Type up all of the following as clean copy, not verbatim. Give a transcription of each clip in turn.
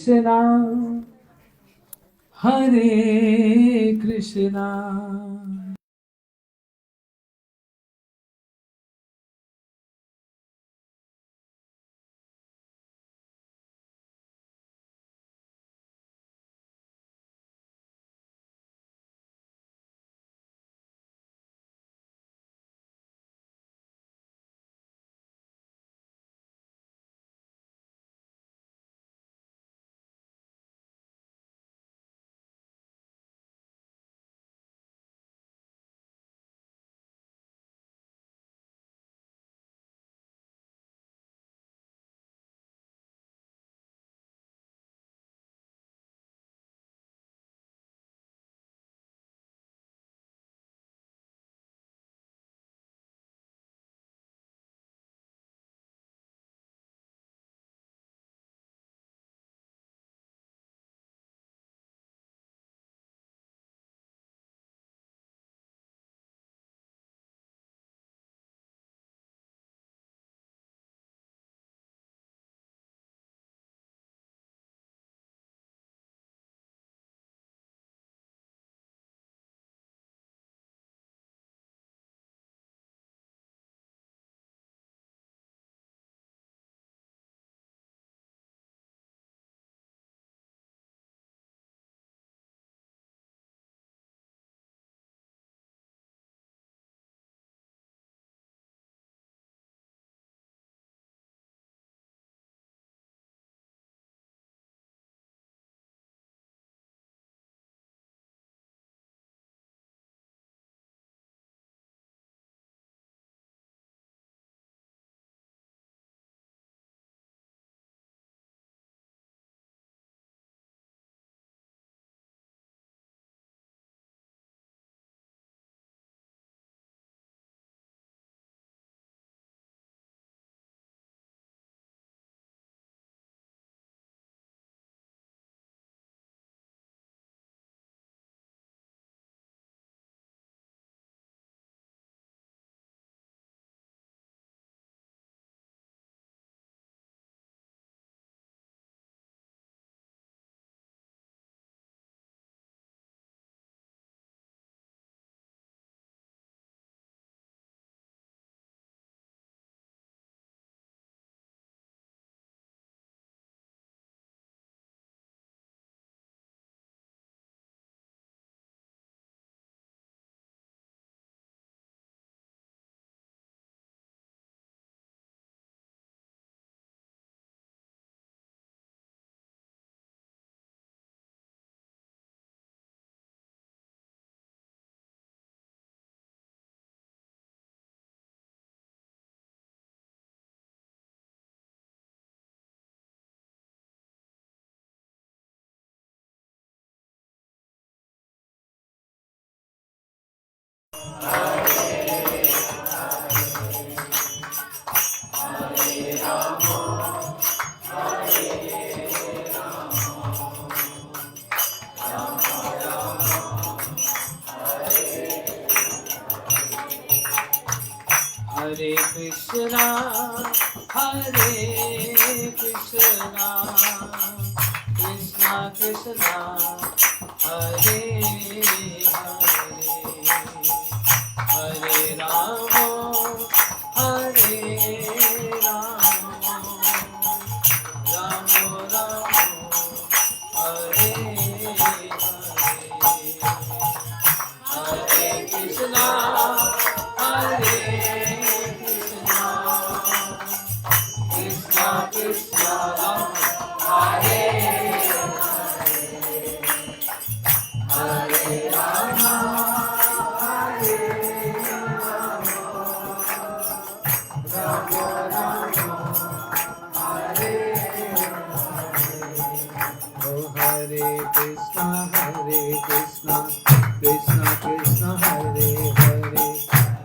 Krishna, Hare Krishna. Hare Krishna, Hare Krishna, Krishna Krishna, Hare Hare, Hare Rama, Hare Rama, Rama Rama, Hare Hare, Hare Krishna, Hare Krishna, Krishna Krishna, Hare Hare,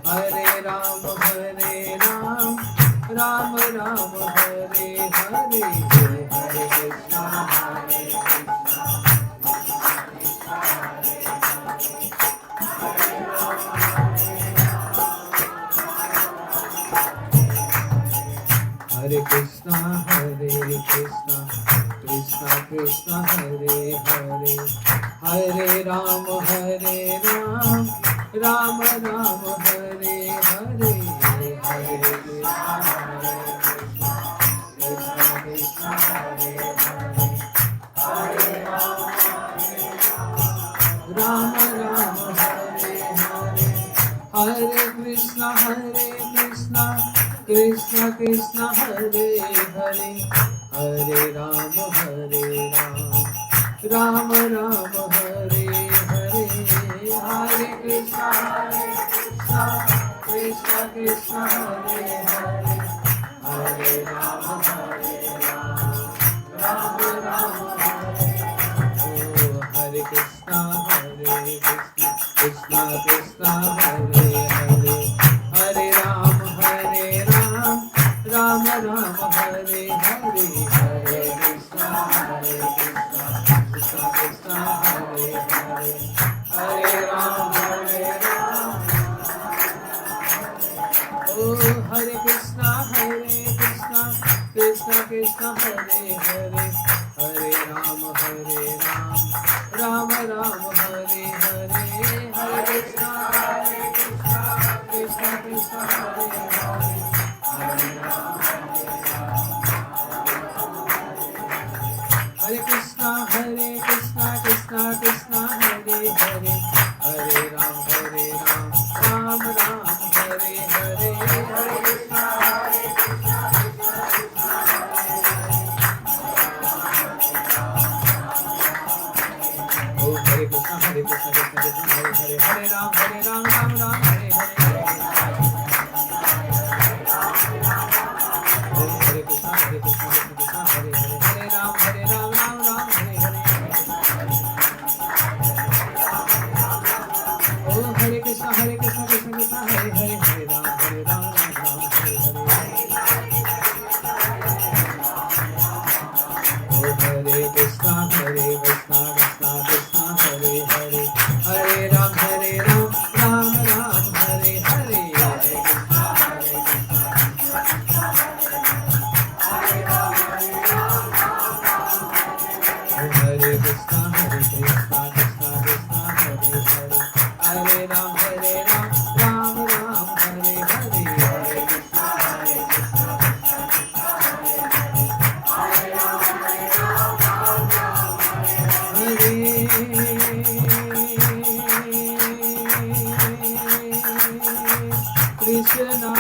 Hare Rama, Hare Rama, Rama Rama, Hare Hare, Hare Krishna, Hare Krishna, Hare Krishna, Hare Krishna, Krishna Krishna, Krishna Hare Hare Hare Rama Rama Rama Hare Hare Hare Krishna Krishna Hare Hare Hare Rama Rama Hare Hare Hare Krishna Krishna Krishna Hare Hare Hare Rama Rama Rama Hare Hare Hare Krishna Krishna Krishna Hare Hare Hare Rama Rama Rama Hare Hare Krishna Krishna Krishna Hare Hare Hare Rama Rama Rama Hare Hare Hare Krishna Krishna Krishna Hare Hare Hare Rama Oh Hare Krishna Krishna Krishna Hare Hare Hare Rama Rama Rama Hare Hare Hare Krishna Krishna Krishna Hare Hare Hare Krishna Krishna Krishna Hare Hare Hare Rama Rama Rama Hare Hare Hare Krishna Oh Hare Krishna Krishna Krishna Hare Hare Hare Rama Rama Rama Hare Hare Oh Hare Krishna Krishna Krishna Hare Hare Hare Rama Rama Rama Hare Hare Oh Hare Krishna Krishna Krishna Hare Hare Hare Rama Rama Rama Hare Hare Oh Hare Krishna Krishna Krishna Hare Hare Hare Rama Rama Rama Hare Hare Hare Krishna Krishna Krishna Hare Hare Hare Rama Rama Rama Hare Hare Hare Krishna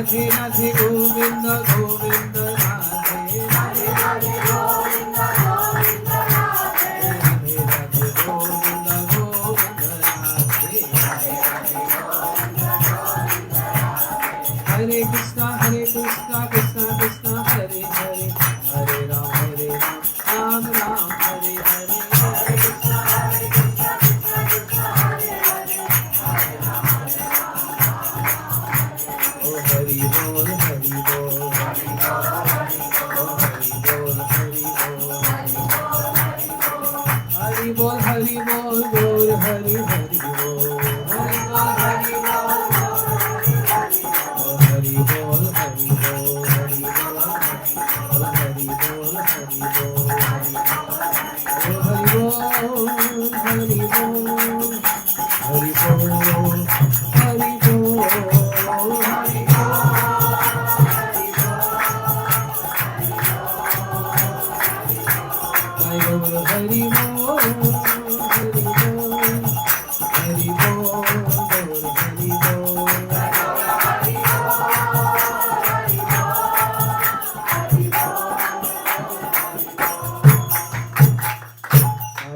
Radhe Radhe Govinda Govinda Radhe Radhe Radhe Govinda Govinda Radhe Radhe Radhe Govinda Govinda Radhe Radhe Radhe Govinda Govinda Radhe Hare Krishna Krishna Krishna Hare Hare Hare Rama Rama Rama Hare Hare Hare Krishna Krishna Krishna Hare Hare Hare Rama Oh Hari Bol Hari Bol Hari Bol Oh Hari Bol Hari Bol Hari Bol Bol Hari Hari Bol Hari Bol Hari Bol Oh Hari Bol Hari Bol Hari Bol Oh Hari Bol Hari Bol Oh Hari Bol Hari Bol Hari Bol Hari Bol Hari Hari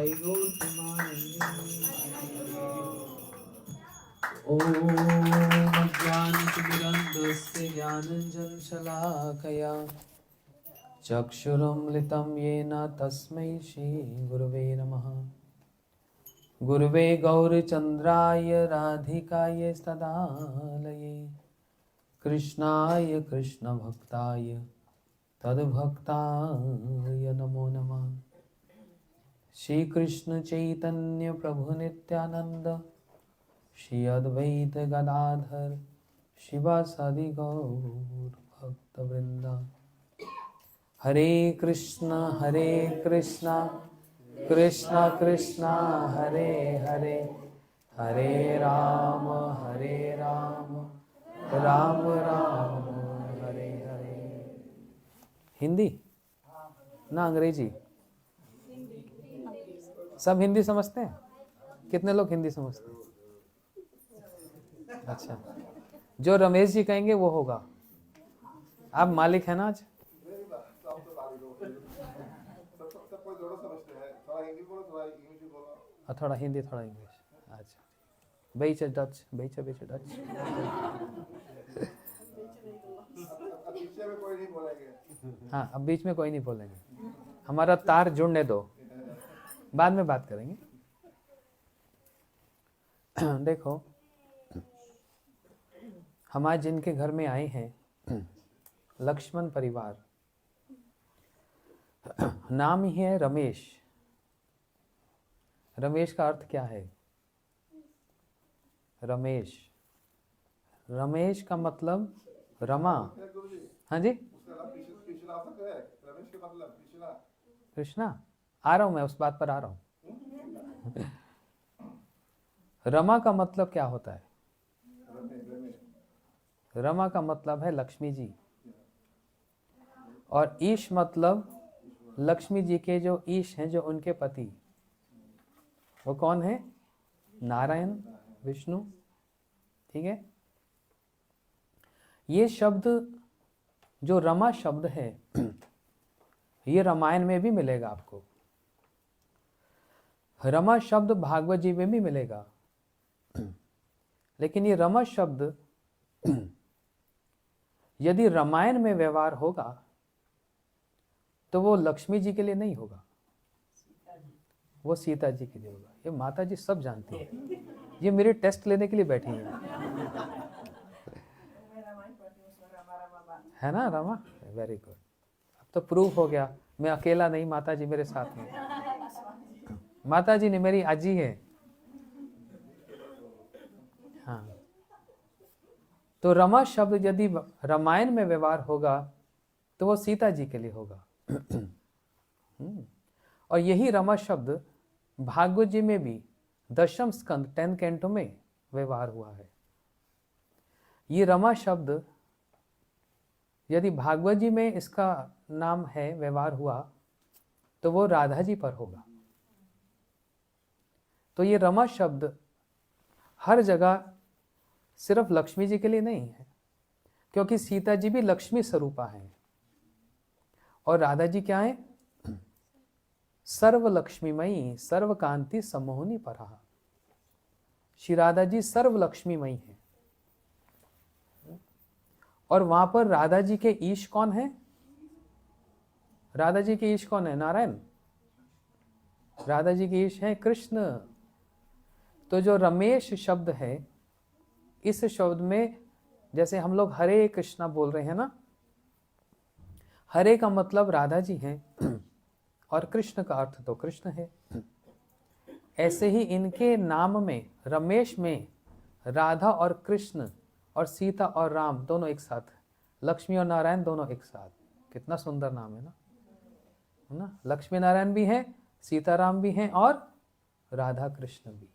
जय गौर प्रेमानंद। ओम अज्ञानतिमिरन्धस्य ज्ञानाञ्जनशलाकया चक्षुरुन्मिलितं येन तस्मै श्रीगुरवे नमः। गुरुवे गौरचन्द्राय राधिकाय तदालये कृष्णाय कृष्णभक्ताय तद्भक्ताय नमो नमः। श्री कृष्ण चैतन्य प्रभु नित्यानंद श्री अद्वैत गदाधर शिवासादि गौर भक्तवृंदा। हरे कृष्णा कृष्णा कृष्णा हरे हरे, हरे राम राम राम हरे हरे। हिंदी ना अंग्रेजी? सब हिंदी समझते हैं? कितने लोग हिंदी समझते हैं? अच्छा, जो रमेश जी कहेंगे वो होगा। आप मालिक है ना आज? थोड़ा हिंदी थोड़ा इंग्लिश। अच्छा, बेचे डच, बेचे डच। हाँ, अब बीच में कोई नहीं बोलेंगे। हमारा तार जुड़ने दो, बाद में बात करेंगे। देखो, हम आज जिनके घर में आए हैं, लक्ष्मण परिवार, नाम ही है रमेश। रमेश का अर्थ क्या है? रमेश, रमेश का मतलब रमा। हाँ जी, कृष्णा। आ रहा हूं मैं, उस बात पर आ रहा हूं। रमा का मतलब क्या होता है? रमा का मतलब है लक्ष्मी जी, और ईश मतलब लक्ष्मी जी के जो ईश हैं, जो उनके पति, वो कौन है? नारायण, विष्णु। ठीक है। ये शब्द जो रमा शब्द है, ये रामायण में भी मिलेगा आपको। रमा शब्द भागवत जी में भी मिलेगा। लेकिन ये रमा शब्द यदि रामायण में व्यवहार होगा तो वो लक्ष्मी जी के लिए नहीं होगा, वो सीता जी के लिए होगा। ये माता जी सब जानती है, ये मेरे टेस्ट लेने के लिए बैठी हैं। है ना रमा? Very good. अब तो प्रूफ हो गया, मैं अकेला नहीं, माता जी मेरे साथ में। माता जी ने मेरी आजी है। हाँ, तो रमा शब्द यदि रामायण में व्यवहार होगा तो वो सीता जी के लिए होगा। और यही रमा शब्द भागवत जी में भी दशम स्कंद 10 कैंटो में व्यवहार हुआ है। ये रमा शब्द यदि भागवत जी में इसका नाम है, व्यवहार हुआ, तो वो राधा जी पर होगा। तो ये रमा शब्द हर जगह सिर्फ लक्ष्मी जी के लिए नहीं है, क्योंकि सीता जी भी लक्ष्मी स्वरूपा है और राधा जी क्या है? सर्व लक्ष्मीमयी सर्व कांति सम्मोहनी पराहा। श्री राधा जी सर्व लक्ष्मीमयी है। और वहां पर राधा जी के ईश कौन है? राधा जी के ईश कौन है? नारायण। राधा जी के ईश है कृष्ण। तो जो रमेश शब्द है, इस शब्द में जैसे हम लोग हरे कृष्णा बोल रहे हैं ना, हरे का मतलब राधा जी हैं और कृष्ण का अर्थ तो कृष्ण है। ऐसे ही इनके नाम में, रमेश में, राधा और कृष्ण और सीता और राम दोनों एक साथ, लक्ष्मी और नारायण दोनों एक साथ। कितना सुंदर नाम है ना? लक्ष्मी नारायण भी हैं, सीताराम भी हैं और राधा कृष्ण भी।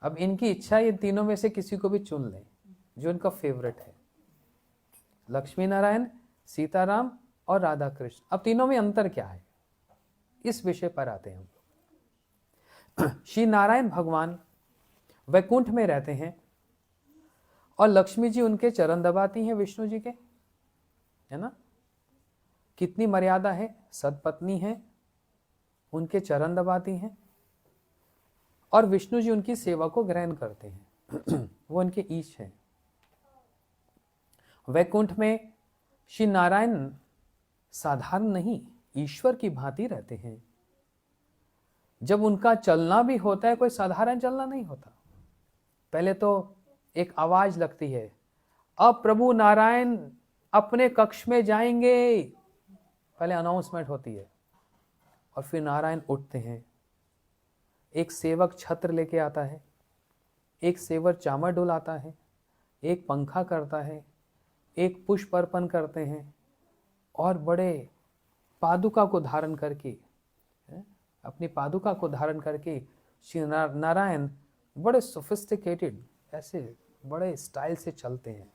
अब इनकी इच्छा ये तीनों में से किसी को भी चुन लें जो इनका फेवरेट है। लक्ष्मी नारायण, सीताराम और राधा कृष्ण। अब तीनों में अंतर क्या है, इस विषय पर आते हैं हम लोग। श्री नारायण भगवान वैकुंठ में रहते हैं और लक्ष्मी जी उनके चरण दबाती हैं विष्णु जी के, है ना? कितनी मर्यादा है, सतपत्नी है उनके चरण दबाती हैं और विष्णु जी उनकी सेवा को ग्रहण करते हैं। वो उनके ईश हैं। वैकुंठ में श्री नारायण साधारण नहीं, ईश्वर की भांति रहते हैं। जब उनका चलना भी होता है, कोई साधारण चलना नहीं होता। पहले तो एक आवाज लगती है, अब प्रभु नारायण अपने कक्ष में जाएंगे, पहले अनाउंसमेंट होती है, और फिर नारायण उठते हैं। एक सेवक छत्र लेके आता है, एक सेवक चामर डुलाता है, एक पंखा करता है, एक पुष्प अर्पण करते हैं, और बड़े पादुका को धारण करके, अपनी पादुका को धारण करके श्री नारायण बड़े सोफिस्टिकेटेड, ऐसे बड़े स्टाइल से चलते हैं,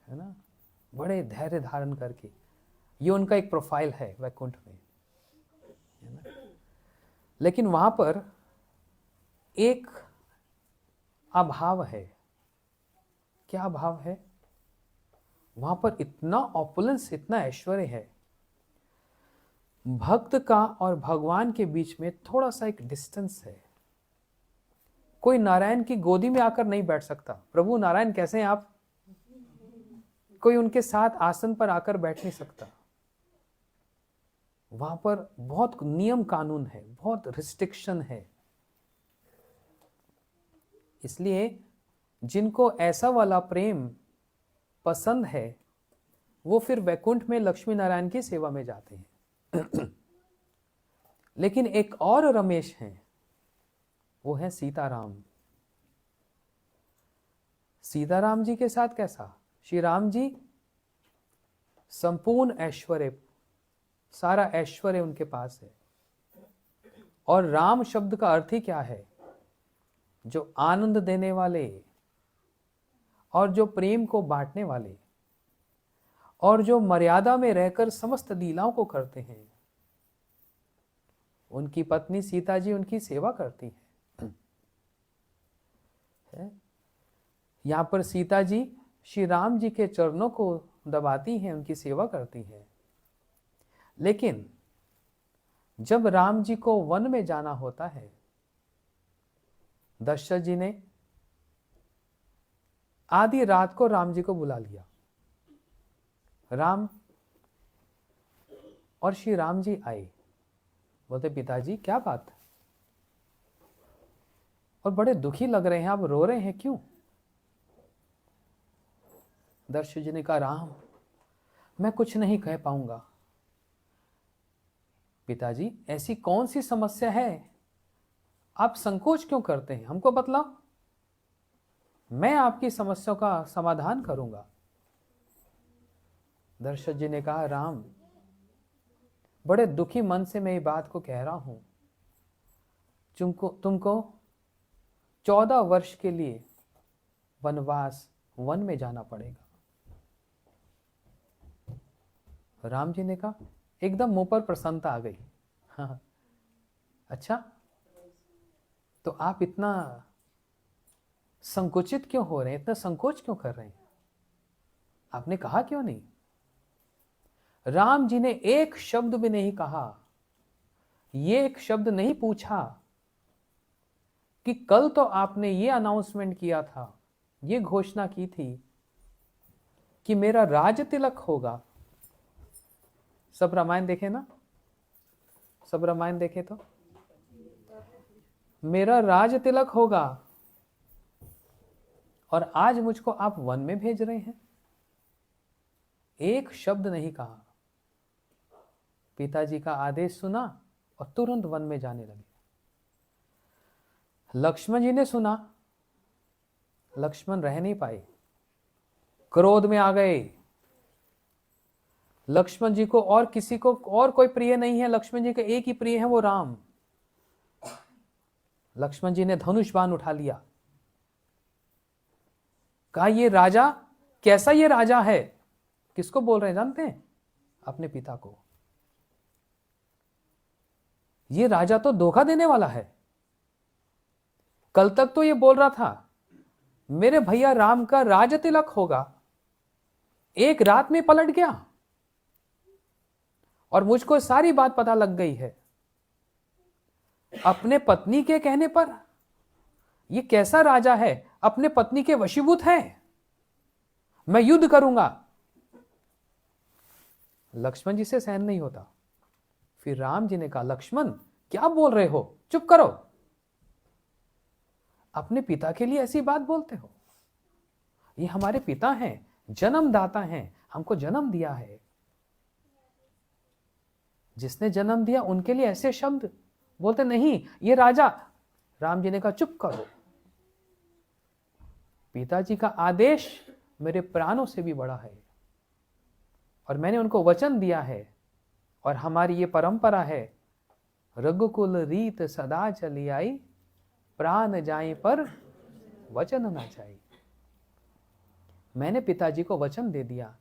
है ना, बड़े धैर्य धारण करके। ये उनका एक प्रोफाइल है वैकुंठ में, है ना। लेकिन वहां पर एक अभाव है। क्या अभाव है? वहां पर इतना ऑपुलेंस, इतना ऐश्वर्य है, भक्त का और भगवान के बीच में थोड़ा सा एक डिस्टेंस है। कोई नारायण की गोदी में आकर नहीं बैठ सकता। प्रभु नारायण कैसे हैं आप? कोई उनके साथ आसन पर आकर बैठ नहीं सकता। वहां पर बहुत नियम कानून है, बहुत रिस्ट्रिक्शन है। इसलिए जिनको ऐसा वाला प्रेम पसंद है, वो फिर वैकुंठ में लक्ष्मी नारायण की सेवा में जाते हैं। लेकिन एक और रमेश हैं, वो है सीताराम। सीताराम जी के साथ कैसा? श्री राम जी संपूर्ण ऐश्वर्य, सारा ऐश्वर्य उनके पास है। और राम शब्द का अर्थ ही क्या है? जो आनंद देने वाले, और जो प्रेम को बांटने वाले, और जो मर्यादा में रहकर समस्त लीलाओं को करते हैं। उनकी पत्नी सीता जी उनकी सेवा करती है। यहां पर सीता जी श्री राम जी के चरणों को दबाती हैं, उनकी सेवा करती हैं। लेकिन जब राम जी को वन में जाना होता है, दशरथ जी ने आधी रात को राम जी को बुला लिया। राम और श्री राम जी आए, बोलते पिताजी क्या बात? और बड़े दुखी लग रहे हैं, आप रो रहे हैं क्यों? दशरथ जी ने कहा, राम मैं कुछ नहीं कह पाऊंगा। पिताजी ऐसी कौन सी समस्या है, आप संकोच क्यों करते हैं? हमको बतलाओ, मैं आपकी समस्या का समाधान करूंगा। दशरथ जी ने कहा, राम बड़े दुखी मन से मैं ये बात को कह रहा हूं, तुमको 14 वर्ष के लिए वनवास, वन में जाना पड़ेगा। राम जी ने कहा, एकदम मुंह पर प्रसन्नता आ गई। हाँ, अच्छा तो आप इतना संकुचित क्यों हो रहे हैं, इतना संकोच क्यों कर रहे हैं? आपने कहा क्यों नहीं? राम जी ने एक शब्द भी नहीं कहा, ये एक शब्द नहीं पूछा कि कल तो आपने ये अनाउंसमेंट किया था, ये घोषणा की थी कि मेरा राज तिलक होगा। सब रामायण देखे ना, सब रामायण देखे तो मेरा राज तिलक होगा, और आज मुझको आप वन में भेज रहे हैं। एक शब्द नहीं कहा, पिताजी का आदेश सुना और तुरंत वन में जाने लगे। लक्ष्मण जी ने सुना, लक्ष्मण रह नहीं पाए, क्रोध में आ गए। लक्ष्मण जी को और किसी को और कोई प्रिय नहीं है, लक्ष्मण जी का एक ही प्रिय है, वो राम। लक्ष्मण जी ने धनुष बाण उठा लिया, कहा ये राजा कैसा ये राजा है? किसको बोल रहे हैं जानते हैं? अपने पिता को। ये राजा तो धोखा देने वाला है। कल तक तो ये बोल रहा था मेरे भैया राम का राज तिलक होगा, एक रात में पलट गया और मुझको सारी बात पता लग गई है। अपने पत्नी के कहने पर? ये कैसा राजा है, अपने पत्नी के वशीभूत है? मैं युद्ध करूंगा। लक्ष्मण जी से सहन नहीं होता। फिर राम जी ने कहा, लक्ष्मण क्या बोल रहे हो, चुप करो। अपने पिता के लिए ऐसी बात बोलते हो? ये हमारे पिता हैं, जन्मदाता हैं, हमको जन्म दिया है। जिसने जन्म दिया उनके लिए ऐसे शब्द बोलते नहीं, ये राजा। राम जी ने कहा, चुप करो। पिताजी का आदेश मेरे प्राणों से भी बड़ा है, और मैंने उनको वचन दिया है, और हमारी ये परंपरा है, रघुकुल रीत सदा चली आई, प्राण जाए पर वचन ना जाए। मैंने पिताजी को वचन दे दिया,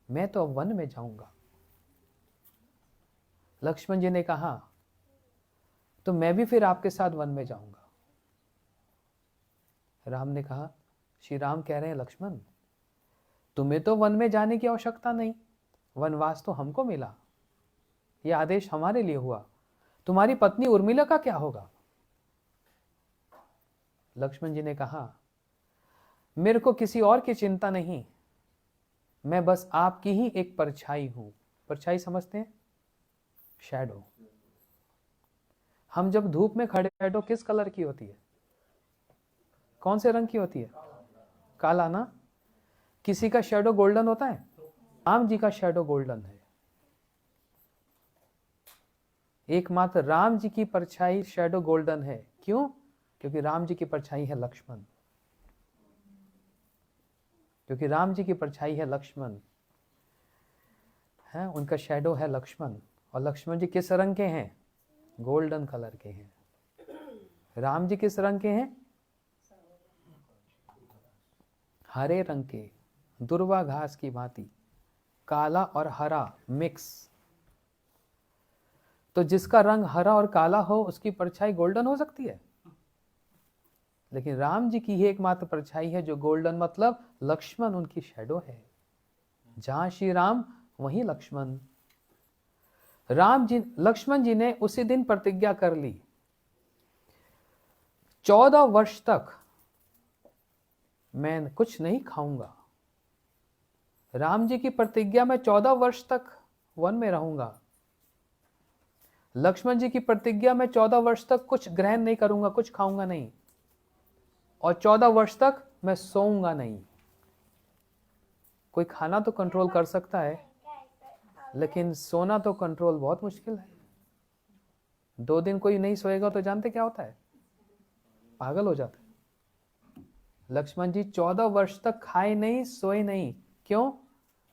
मैं तो अब वन में जाऊंगा। लक्ष्मण जी ने कहा, तो मैं भी फिर आपके साथ वन में जाऊंगा। राम ने कहा, श्री राम कह रहे हैं, लक्ष्मण तुम्हें तो वन में जाने की आवश्यकता नहीं, वनवास तो हमको मिला, यह आदेश हमारे लिए हुआ। तुम्हारी पत्नी उर्मिला का क्या होगा? लक्ष्मण जी ने कहा, मेरे को किसी और की चिंता नहीं, मैं बस आपकी ही एक परछाई हूं। परछाई समझते हैं? शैडो। हम जब धूप में खड़े, शैडो किस कलर की होती है? कौन से रंग की होती है? काला ना? किसी का शैडो गोल्डन होता है? राम जी का शैडो गोल्डन है। एकमात्र राम जी की परछाई शैडो गोल्डन है। क्यों? क्योंकि राम जी की परछाई है लक्ष्मण। क्योंकि राम जी की परछाई है लक्ष्मण है, उनका शैडो है लक्ष्मण। और लक्ष्मण जी किस रंग के हैं? गोल्डन कलर के हैं। राम जी किस रंग के हैं? हरे रंग के, दुर्वा घास की भांति, काला और हरा मिक्स। तो जिसका रंग हरा और काला हो उसकी परछाई गोल्डन हो सकती है, लेकिन राम जी की ही एकमात्र परछाई है जो गोल्डन, मतलब लक्ष्मण उनकी शैडो है। जहां श्री राम वहीं लक्ष्मण। राम जी, लक्ष्मण जी ने उसी दिन प्रतिज्ञा कर ली, 14 वर्ष तक मैं कुछ नहीं खाऊंगा। राम जी की प्रतिज्ञा में 14 वर्ष तक वन में रहूंगा। लक्ष्मण जी की प्रतिज्ञा में 14 वर्ष तक कुछ ग्रहण नहीं करूंगा, कुछ खाऊंगा नहीं, और 14 वर्ष तक मैं सोऊंगा नहीं। कोई खाना तो कंट्रोल कर सकता है, लेकिन सोना तो कंट्रोल बहुत मुश्किल है। 2 दिन कोई नहीं सोएगा तो जानते क्या होता है? पागल हो जाता है। लक्ष्मण जी 14 वर्ष तक खाए नहीं, सोए नहीं। क्यों?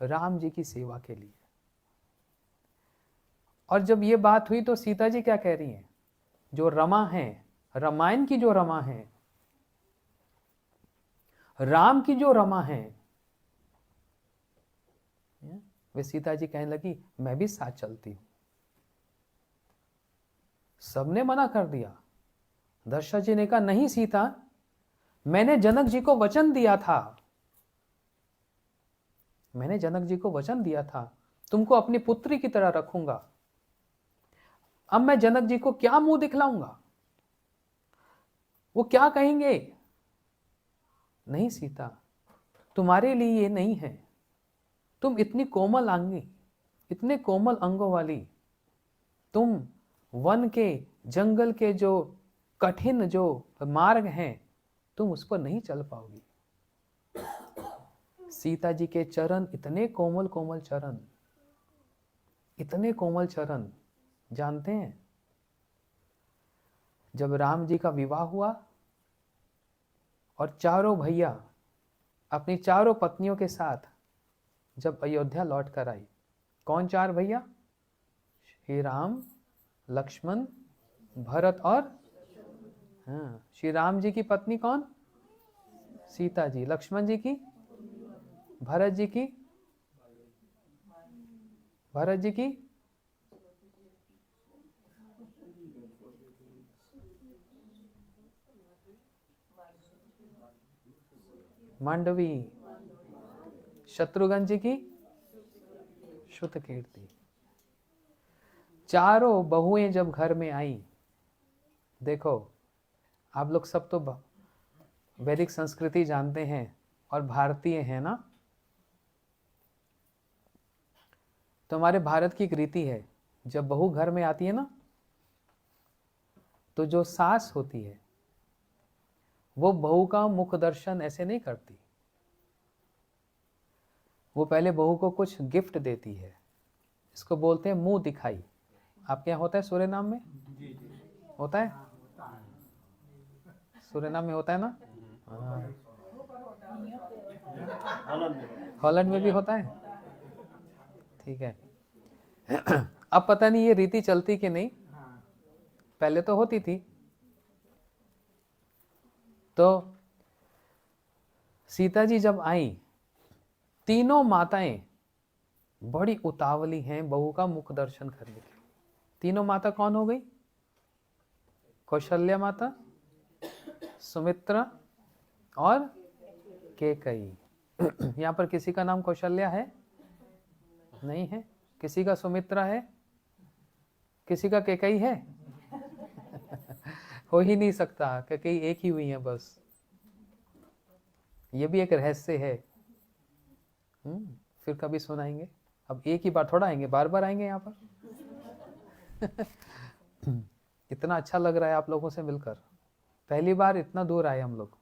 राम जी की सेवा के लिए। और जब ये बात हुई तो सीता जी क्या कह रही हैं? जो रमा है, रामायण की जो रमा है, राम की जो रमा है, वे सीता जी कहने लगी, मैं भी साथ चलती हूं। सबने मना कर दिया। दशरथ जी ने कहा, नहीं सीता, मैंने जनक जी को वचन दिया था, मैंने जनक जी को वचन दिया था, तुमको अपनी पुत्री की तरह रखूंगा। अब मैं जनक जी को क्या मुंह दिखलाऊंगा? वो क्या कहेंगे? नहीं सीता, तुम्हारे लिए ये नहीं है। तुम इतनी कोमल अंगी, इतने कोमल अंगों वाली, तुम वन के, जंगल के जो कठिन जो मार्ग हैं, तुम उस पर नहीं चल पाओगी। सीता जी के चरण इतने कोमल कोमल चरण, इतने कोमल चरण। जानते हैं, जब राम जी का विवाह हुआ और चारों भैया अपनी चारों पत्नियों के साथ जब अयोध्या लौट कर आई, कौन 4 भैया? श्री राम, लक्ष्मण, भरत और श्री राम जी की पत्नी कौन? सीता जी। लक्ष्मण जी की? भरत जी की? भरत जी की? मांडवी। शत्रुघ्न जी की? श्रुतकीर्ति। चारों बहुएं जब घर में आई देखो, आप लोग सब तो वैदिक संस्कृति जानते हैं और भारतीय हैं ना। तो हमारे भारत की एक रीति है, जब बहू घर में आती है ना, तो जो सास होती है वो बहू का मुख दर्शन ऐसे नहीं करती, वो पहले बहू को कुछ गिफ्ट देती है। इसको बोलते हैं मुंह दिखाई। आपके यहाँ होता है सूर्यनाम में? होता है? सूर्यनाम में होता है ना? हॉलैंड में भी होता है। ठीक है। अब पता नहीं ये रीति चलती कि नहीं, पहले तो होती थी। तो सीता जी जब आई, तीनों माताएं बड़ी उतावली हैं बहू का मुख दर्शन करने की। तीनों माता कौन हो गई? कौशल्या माता, सुमित्रा और कैकेयी। यहाँ पर किसी का नाम कौशल्या है? नहीं है। किसी का सुमित्रा है? किसी का कैकेयी है? हो ही नहीं सकता, कैकेयी एक ही हुई है बस। ये भी एक रहस्य है। फिर कभी सुनाएंगे। अब एक ही बार थोड़ा आएंगे, बार बार आएंगे यहाँ पर। इतना अच्छा लग रहा है आप लोगों से मिलकर, पहली बार इतना दूर आए हम लोग।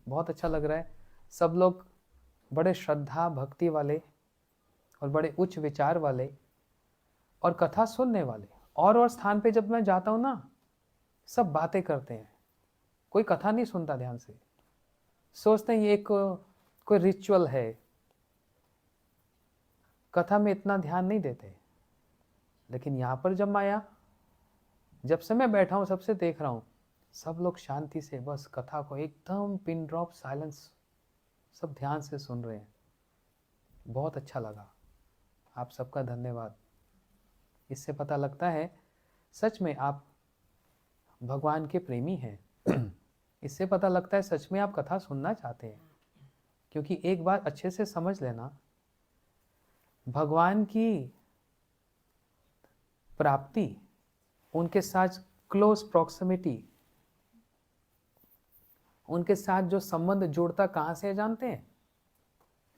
बहुत अच्छा लग रहा है। सब लोग बड़े श्रद्धा भक्ति वाले और बड़े उच्च विचार वाले और कथा सुनने वाले। और स्थान पे जब मैं जाता हूँ ना, सब बातें करते हैं, कोई कथा नहीं सुनता ध्यान से, सोचते हैं ये एक कोई रिचुअल है, कथा में इतना ड्यान नहीं देते। लेकिन यहाँ पर जब मैं आया, जब से मैं बैठा हूँ, सबसे देख रहा हूँ, सब लोग शांति से बस कथा को एकदम पिन ड्रॉप साइलेंस, सब ध्यान से सुन रहे हैं। बहुत अच्छा लगा, आप सबका धन्यवाद। इससे पता लगता है सच में आप भगवान के प्रेमी हैं। इससे पता लगता है सच में आप कथा सुनना चाहते हैं। क्योंकि एक बात अच्छे से समझ लेना, भगवान की प्राप्ति, उनके साथ क्लोज प्रॉक्सिमिटी, उनके साथ जो संबंध जुड़ता कहाँ से जानते हैं?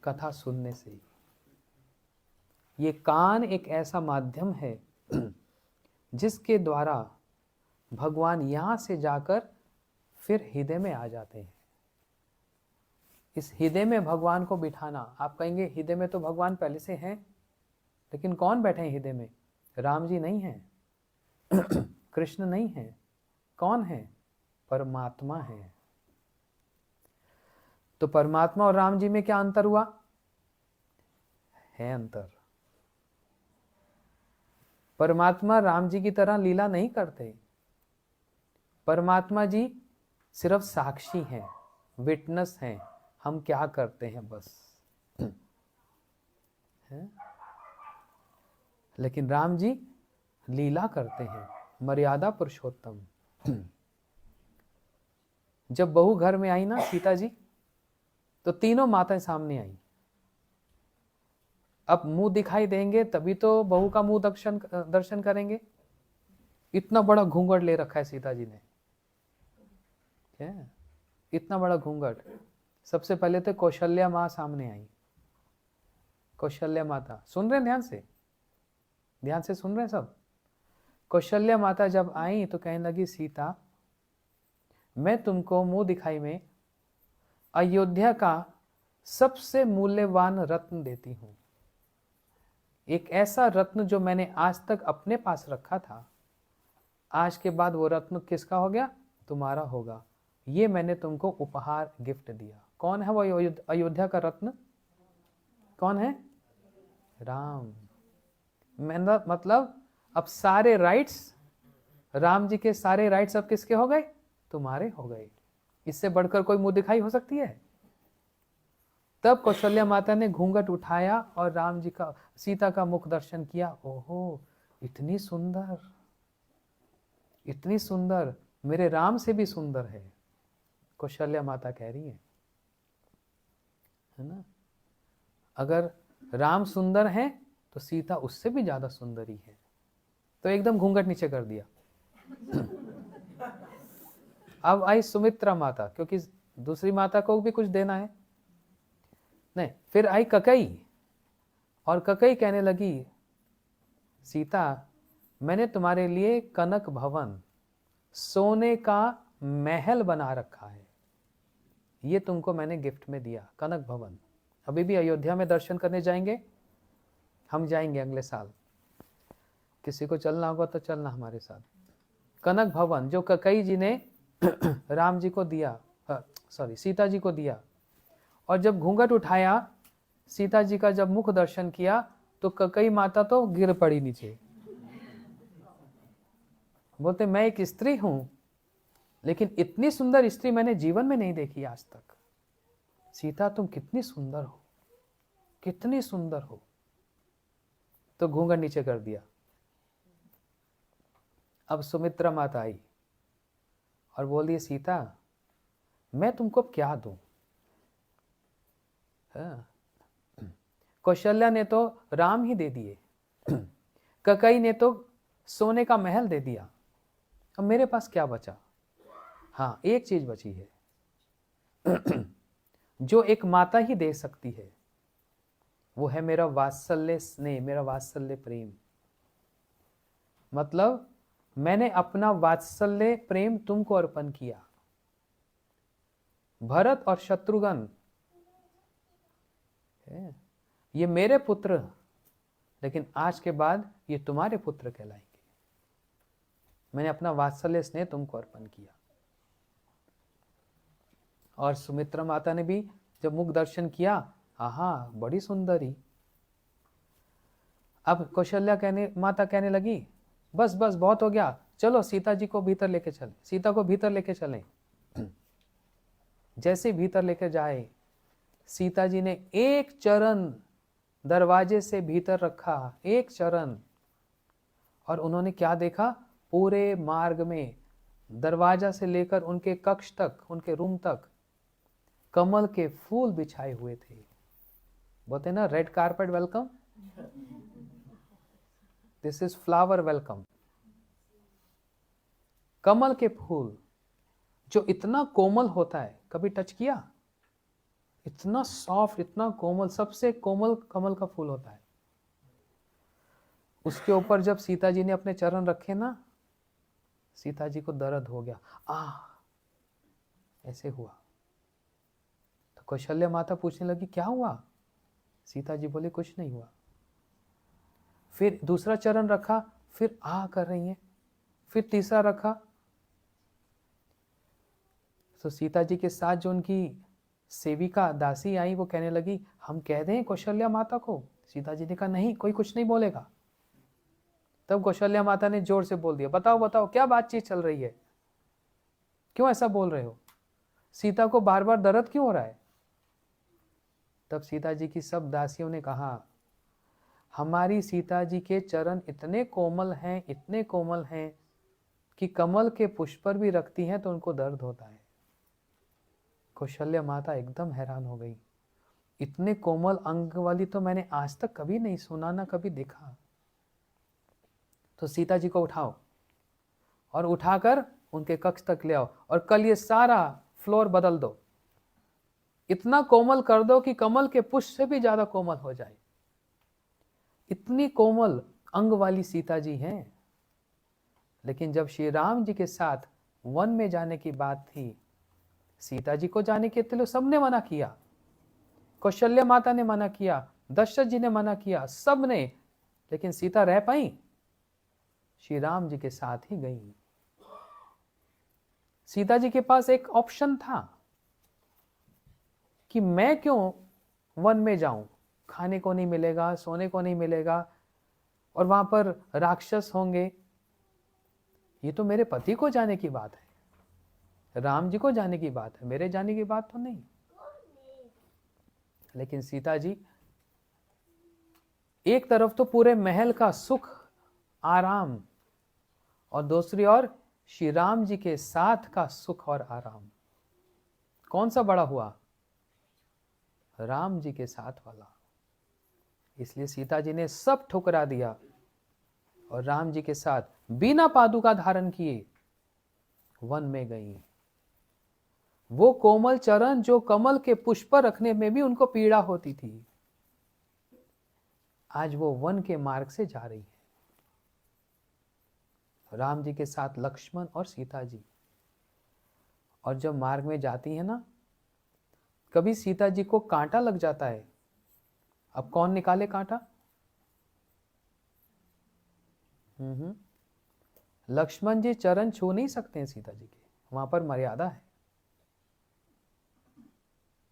कथा सुनने से ही। ये कान एक ऐसा माध्यम है जिसके द्वारा भगवान यहाँ से जाकर फिर हृदय में आ जाते हैं। इस हृदय में भगवान को बिठाना, आप कहेंगे हृदय में तो भगवान पहले से हैं, लेकिन कौन बैठे हैं हृदय में? राम जी नहीं हैं, कृष्ण नहीं हैं, कौन है? परमात्मा है। तो परमात्मा और राम जी में क्या अंतर हुआ? है अंतर। परमात्मा राम जी की तरह लीला नहीं करते। परमात्मा जी सिर्फ साक्षी हैं, विटनेस हैं, हम क्या करते हैं बस है? लेकिन राम जी लीला करते हैं, मर्यादा पुरुषोत्तम। जब बहू घर में आई ना सीता जी, तो तीनों माताएं सामने आई। अब मुंह दिखाई देंगे तभी तो बहू का मुंह दर्शन करेंगे। इतना बड़ा घूंघट ले रखा है सीता जी ने, क्या इतना बड़ा घूंघट। सबसे पहले तो कौशल्या माँ सामने आई। कौशल्या माता, सुन रहे हैं ध्यान से? ध्यान से सुन रहे हैं सब? कौशल्या माता जब आई तो कहने लगी, सीता मैं तुमको मुंह दिखाई में अयोध्या का सबसे मूल्यवान रत्न देती हूं। एक ऐसा रत्न जो मैंने आज तक अपने पास रखा था, आज के बाद वो रत्न किसका हो गया? तुम्हारा होगा। ये मैंने तुमको उपहार गिफ्ट दिया। कौन है वो अयोध्या का रत्न? कौन है? राम। मतलब अब सारे राइट्स, राम जी के सारे राइट्स अब किसके हो गए? तुम्हारे हो गए। इससे बढ़कर कोई मुंह दिखाई हो सकती है? तब कौशल्या माता ने घूंघट उठाया और राम जी का, सीता का मुख दर्शन किया। ओहो, इतनी सुंदर, इतनी सुंदर, मेरे राम से भी सुंदर है, कौशल्या माता कह रही है ना। अगर राम सुंदर है तो सीता उससे भी ज्यादा सुंदरी है। तो एकदम घूंघट नीचे कर दिया। अब आई सुमित्रा माता, क्योंकि दूसरी माता को भी कुछ देना है। नहीं, फिर आई ककई, और ककई कहने लगी, सीता मैंने तुम्हारे लिए कनक भवन, सोने का महल बना रखा है, ये तुमको मैंने गिफ्ट में दिया, कनक भवन। अभी भी अयोध्या में दर्शन करने जाएंगे, हम जाएंगे अगले साल, किसी को चलना होगा तो चलना हमारे साथ। कनक भवन जो ककई जी ने राम जी को दिया, सीता जी को दिया। और जब घूंघट उठाया सीता जी का, जब मुख दर्शन किया, तो ककई माता तो गिर पड़ी नीचे। बोलते मैं एक स्त्री हूं, लेकिन इतनी सुंदर स्त्री मैंने जीवन में नहीं देखी आज तक। सीता तुम कितनी सुंदर हो, कितनी सुंदर हो। तो घूंघट नीचे कर दिया। अब सुमित्रा माता आई और बोली, सीता मैं तुमको क्या दूं? कौशल्या ने तो राम ही दे दिए, ककई ने तो सोने का महल दे दिया, अब मेरे पास क्या बचा? हाँ, एक चीज बची है जो एक माता ही दे सकती है, वो है मेरा वात्सल्य स्नेह, मेरा वात्सल्य प्रेम। मतलब मैंने अपना वात्सल्य प्रेम तुमको अर्पण किया। भरत और शत्रुघ्न ये मेरे पुत्र, लेकिन आज के बाद ये तुम्हारे पुत्र कहलाएंगे। मैंने अपना वात्सल्य स्नेह तुमको अर्पण किया। और सुमित्रा माता ने भी जब मुख दर्शन किया, आहा बड़ी सुंदरी। अब कौशल्या माता कहने लगी, बस बस बहुत हो गया, चलो सीता जी को भीतर लेके चले, सीता को भीतर लेके चलें। जैसे भीतर लेके जाए, सीता जी ने एक चरण दरवाजे से भीतर रखा, एक चरण, और उन्होंने क्या देखा? पूरे मार्ग में, दरवाजा से लेकर उनके कक्ष तक, उनके रूम तक कमल के फूल बिछाए हुए थे। बोलते ना, red carpet welcome, this is flower welcome. कमल के फूल जो इतना कोमल होता है, कभी टच किया? इतना सॉफ्ट, इतना कोमल, सबसे कोमल कमल का फूल होता है। उसके ऊपर जब सीता जी ने अपने चरण रखे ना, सीता जी को दर्द हो गया, ऐसे हुआ। तो कौशल्या माता पूछने लगी, क्या हुआ? सीता जी बोले, कुछ नहीं हुआ। फिर दूसरा चरण रखा, फिर कर रही है। फिर तीसरा रखा, तो सीता जी के साथ जो उनकी सेविका दासी आई, वो कहने लगी, हम कह दें कौशल्या माता को? सीता जी ने कहा, नहीं, कोई कुछ नहीं बोलेगा। तब कौशल्या माता ने जोर से बोल दिया, बताओ बताओ क्या बातचीत चल रही है, क्यों ऐसा बोल रहे हो? सीता को बार बार दर्द क्यों हो रहा है? तब सीता जी की सब दासियों ने कहा, हमारी सीता जी के चरण इतने कोमल हैं, इतने कोमल हैं कि कमल के पुष्प पर भी रखती हैं तो उनको दर्द होता है। कौशल्या माता एकदम हैरान हो गई, इतने कोमल अंग वाली तो मैंने आज तक कभी नहीं सुना, ना कभी देखा। तो सीता जी को उठाओ और उठाकर उनके कक्ष तक ले आओ, और कल ये सारा फ्लोर बदल दो, इतना कोमल कर दो कि कमल के पुष्प से भी ज्यादा कोमल हो जाए। इतनी कोमल अंग वाली सीता जी हैं। लेकिन जब श्री राम जी के साथ वन में जाने की बात थी, सीता जी को जाने के लिए सबने मना किया, कौशल्या माता ने मना किया, दशरथ जी ने मना किया, सब ने, लेकिन सीता रह पाई? श्री राम जी के साथ ही गई। सीता जी के पास एक ऑप्शन था कि मैं क्यों वन में जाऊं, खाने को नहीं मिलेगा, सोने को नहीं मिलेगा, और वहां पर राक्षस होंगे। ये तो मेरे पति को जाने की बात है, राम जी को जाने की बात है, मेरे जाने की बात तो नहीं। लेकिन सीता जी एक तरफ तो पूरे महल का सुख आराम, और दूसरी ओर श्री राम जी के साथ का सुख और आराम, कौन सा बड़ा हुआ? राम जी के साथ वाला। इसलिए सीता जी ने सब ठुकरा दिया और राम जी के साथ बिना पादुका धारण किए वन में गई। वो कोमल चरण जो कमल के पुष्प रखने में भी उनको पीड़ा होती थी, आज वो वन के मार्ग से जा रही है। राम जी के साथ लक्ष्मण और सीता जी। और जब मार्ग में जाती है ना, कभी सीता जी को कांटा लग जाता है। अब कौन निकाले कांटा? लक्ष्मण जी चरण छू नहीं सकते हैं सीता जी के, वहां पर मर्यादा है,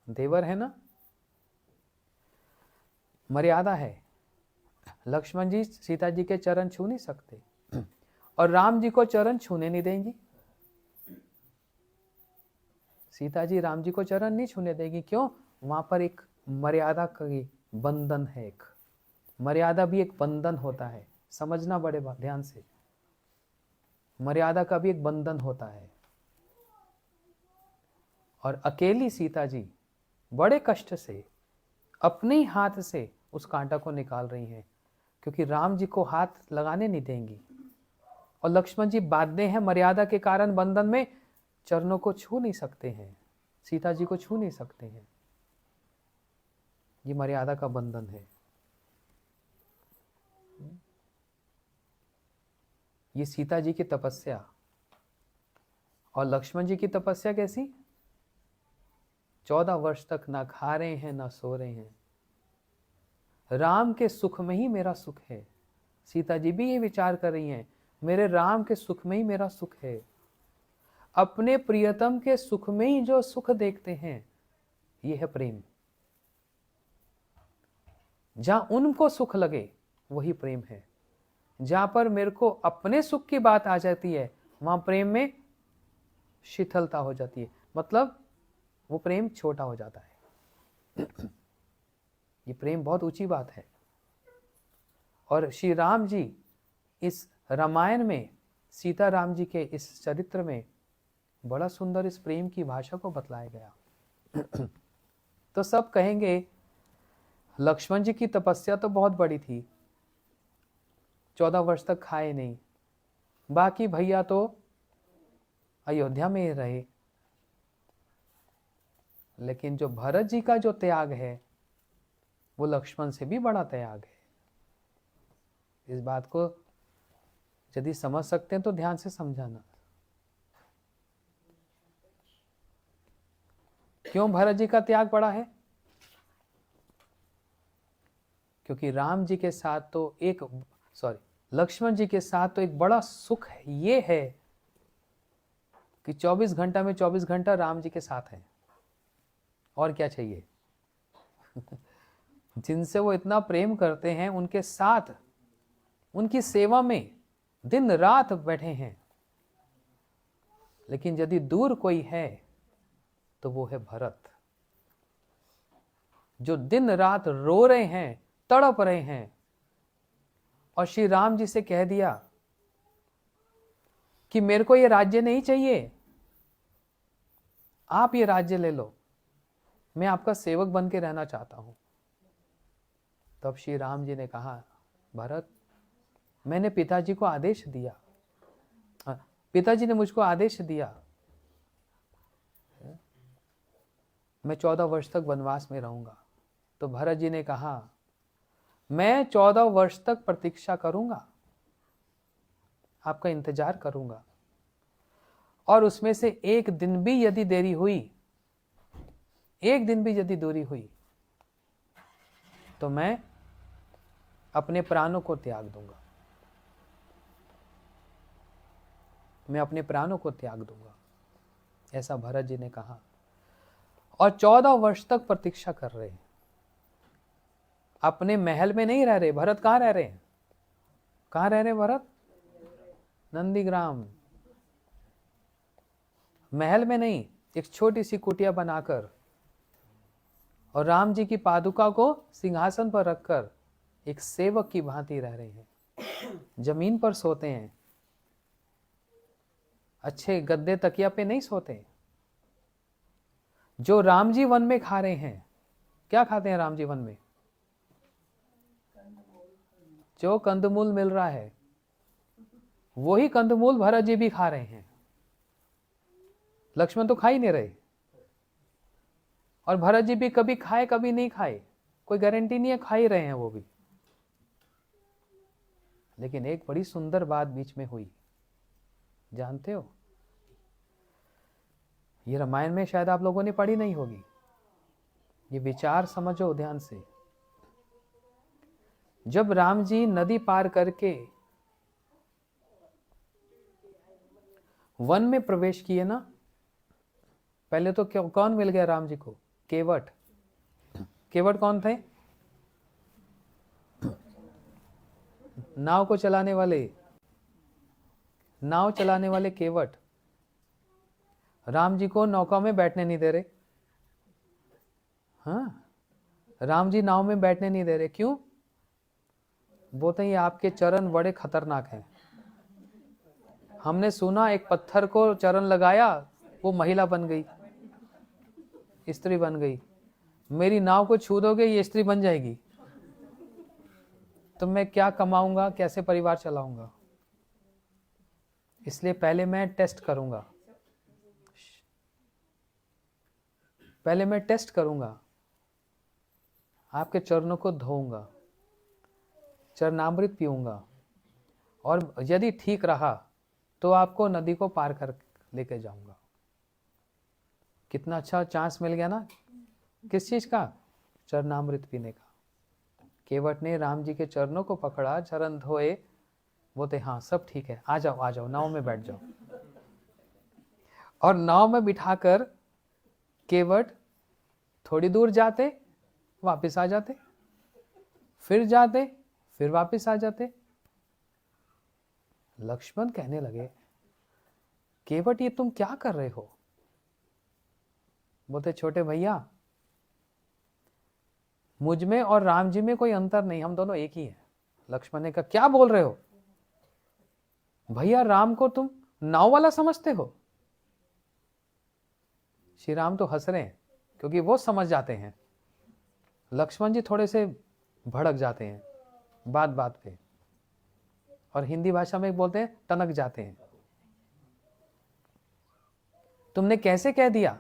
देवर है ना, मर्यादा है। लक्ष्मण जी सीता जी के चरण छू नहीं सकते और राम जी को चरण छूने नहीं देंगी। सीता जी राम जी को चरण नहीं छूने देगी। क्यों? वहां पर एक मर्यादा का बंधन है। एक मर्यादा भी एक बंधन होता है, समझना बड़े ध्यान से। मर्यादा का भी एक बंधन होता है। और अकेली सीता जी बड़े कष्ट से अपने ही हाथ से उस कांटा को निकाल रही हैं, क्योंकि राम जी को हाथ लगाने नहीं देंगी। और लक्ष्मण जी बांधे हैं मर्यादा के कारण बंधन में, चरणों को छू नहीं सकते हैं, सीता जी को छू नहीं सकते हैं। ये मर्यादा का बंधन है। ये सीता जी की तपस्या। और लक्ष्मण जी की तपस्या कैसी? 14 वर्ष तक ना खा रहे हैं ना सो रहे हैं। राम के सुख में ही मेरा सुख है। सीता जी भी ये विचार कर रही हैं, मेरे राम के सुख में ही मेरा सुख है। अपने प्रियतम के सुख में ही जो सुख देखते हैं, ये है प्रेम। जहां उनको सुख लगे वही प्रेम है। जहां पर मेरे को अपने सुख की बात आ जाती है, वहां प्रेम में शिथिलता हो जाती है, मतलब वो प्रेम छोटा हो जाता है। ये प्रेम बहुत ऊंची बात है। और श्री राम जी इस रामायण में सीता राम जी के इस चरित्र में बड़ा सुंदर इस प्रेम की भाषा को बतलाया गया। तो सब कहेंगे लक्ष्मण जी की तपस्या तो बहुत बड़ी थी, 14 वर्ष तक खाए नहीं, बाकी भैया तो अयोध्या में ही रहे। लेकिन जो भरत जी का जो त्याग है, वो लक्ष्मण से भी बड़ा त्याग है। इस बात को यदि समझ सकते हैं तो ध्यान से समझाना। क्यों भरत जी का त्याग बड़ा है? क्योंकि राम जी के साथ तो लक्ष्मण जी के साथ तो एक बड़ा सुख ये है कि 24 घंटा में 24 घंटा राम जी के साथ है। और क्या चाहिए? जिनसे वो इतना प्रेम करते हैं, उनके साथ, उनकी सेवा में दिन रात बैठे हैं। लेकिन यदि दूर कोई है तो वो है भरत, जो दिन रात रो रहे हैं, तड़प रहे हैं। और श्री राम जी से कह दिया कि मेरे को ये राज्य नहीं चाहिए, आप ये राज्य ले लो, मैं आपका सेवक बन के रहना चाहता हूं। तब श्री राम जी ने कहा, भरत, मैंने पिताजी को आदेश दिया, पिताजी ने मुझको आदेश दिया, मैं 14 वर्ष तक वनवास में रहूंगा। तो भरत जी ने कहा, मैं 14 वर्ष तक प्रतीक्षा करूंगा, आपका इंतजार करूंगा, और उसमें से एक दिन भी यदि देरी हुई, एक दिन भी यदि दूरी हुई, तो मैं अपने प्राणों को त्याग दूंगा, मैं अपने प्राणों को त्याग दूंगा। ऐसा भरत जी ने कहा। और 14 वर्ष तक प्रतीक्षा कर रहे हैं। अपने महल में नहीं रह रहे। भरत कहां रह रहे हैं? कहां रह रहे हैं भरत? नंदीग्राम। महल में नहीं, एक छोटी सी कुटिया बनाकर और राम जी की पादुका को सिंहासन पर रखकर एक सेवक की भांति रह रहे हैं। जमीन पर सोते हैं, अच्छे गद्दे तकिया पे नहीं सोते। जो राम जी वन में खा रहे हैं, क्या खाते हैं राम जी वन में? जो कंदमूल मिल रहा है, वही कंदमूल भरत जी भी खा रहे हैं, लक्ष्मण तो खा ही नहीं रहे। और भरत जी भी कभी खाए कभी नहीं खाए, कोई गारंटी नहीं है, खा ही रहे हैं वो भी। लेकिन एक बड़ी सुंदर बात बीच में हुई, जानते हो? ये रामायण में शायद आप लोगों ने पढ़ी नहीं होगी, ये विचार समझो ध्यान से। जब राम जी नदी पार करके वन में प्रवेश किए ना, पहले तो कौन मिल गया राम जी को? केवट। केवट कौन थे? नाव को चलाने वाले, नाव चलाने वाले केवट। राम जी को नौका में बैठने नहीं दे रहे। हाँ, राम जी नाव में बैठने नहीं दे रहे। क्यों? बोलते हैं ये आपके चरण बड़े खतरनाक हैं। हमने सुना एक पत्थर को चरण लगाया, वो महिला बन गई, स्त्री बन गई। मेरी नाव को छू दोगे, ये स्त्री बन जाएगी, तो मैं क्या कमाऊंगा, कैसे परिवार चलाऊंगा? इसलिए पहले मैं टेस्ट करूंगा, पहले मैं टेस्ट करूंगा, आपके चरणों को धोऊंगा, चरणामृत पीऊंगा, और यदि ठीक रहा तो आपको नदी को पार कर लेके जाऊंगा। कितना अच्छा चांस मिल गया ना। किस चीज का? चरणामृत पीने का। केवट ने राम जी के चरणों को पकड़ा, चरण धोए, बोलते हाँ सब ठीक है, आ जाओ आ जाओ, नाव में बैठ जाओ। और नाव में बिठाकर केवट थोड़ी दूर जाते, वापस आ जाते, फिर जाते, फिर वापस आ जाते। लक्ष्मण कहने लगे, केवट ये तुम क्या कर रहे हो? बोलते छोटे भैया, मुझ में और राम जी में कोई अंतर नहीं, हम दोनों एक ही हैं। लक्ष्मण ने कहा क्या बोल रहे हो भैया, राम को तुम नाव वाला समझते हो? श्री राम तो हंस रहे हैं, क्योंकि वो समझ जाते हैं। लक्ष्मण जी थोड़े से भड़क जाते हैं बात बात पे, और हिंदी भाषा में बोलते हैं टनक जाते हैं। तुमने कैसे कह दिया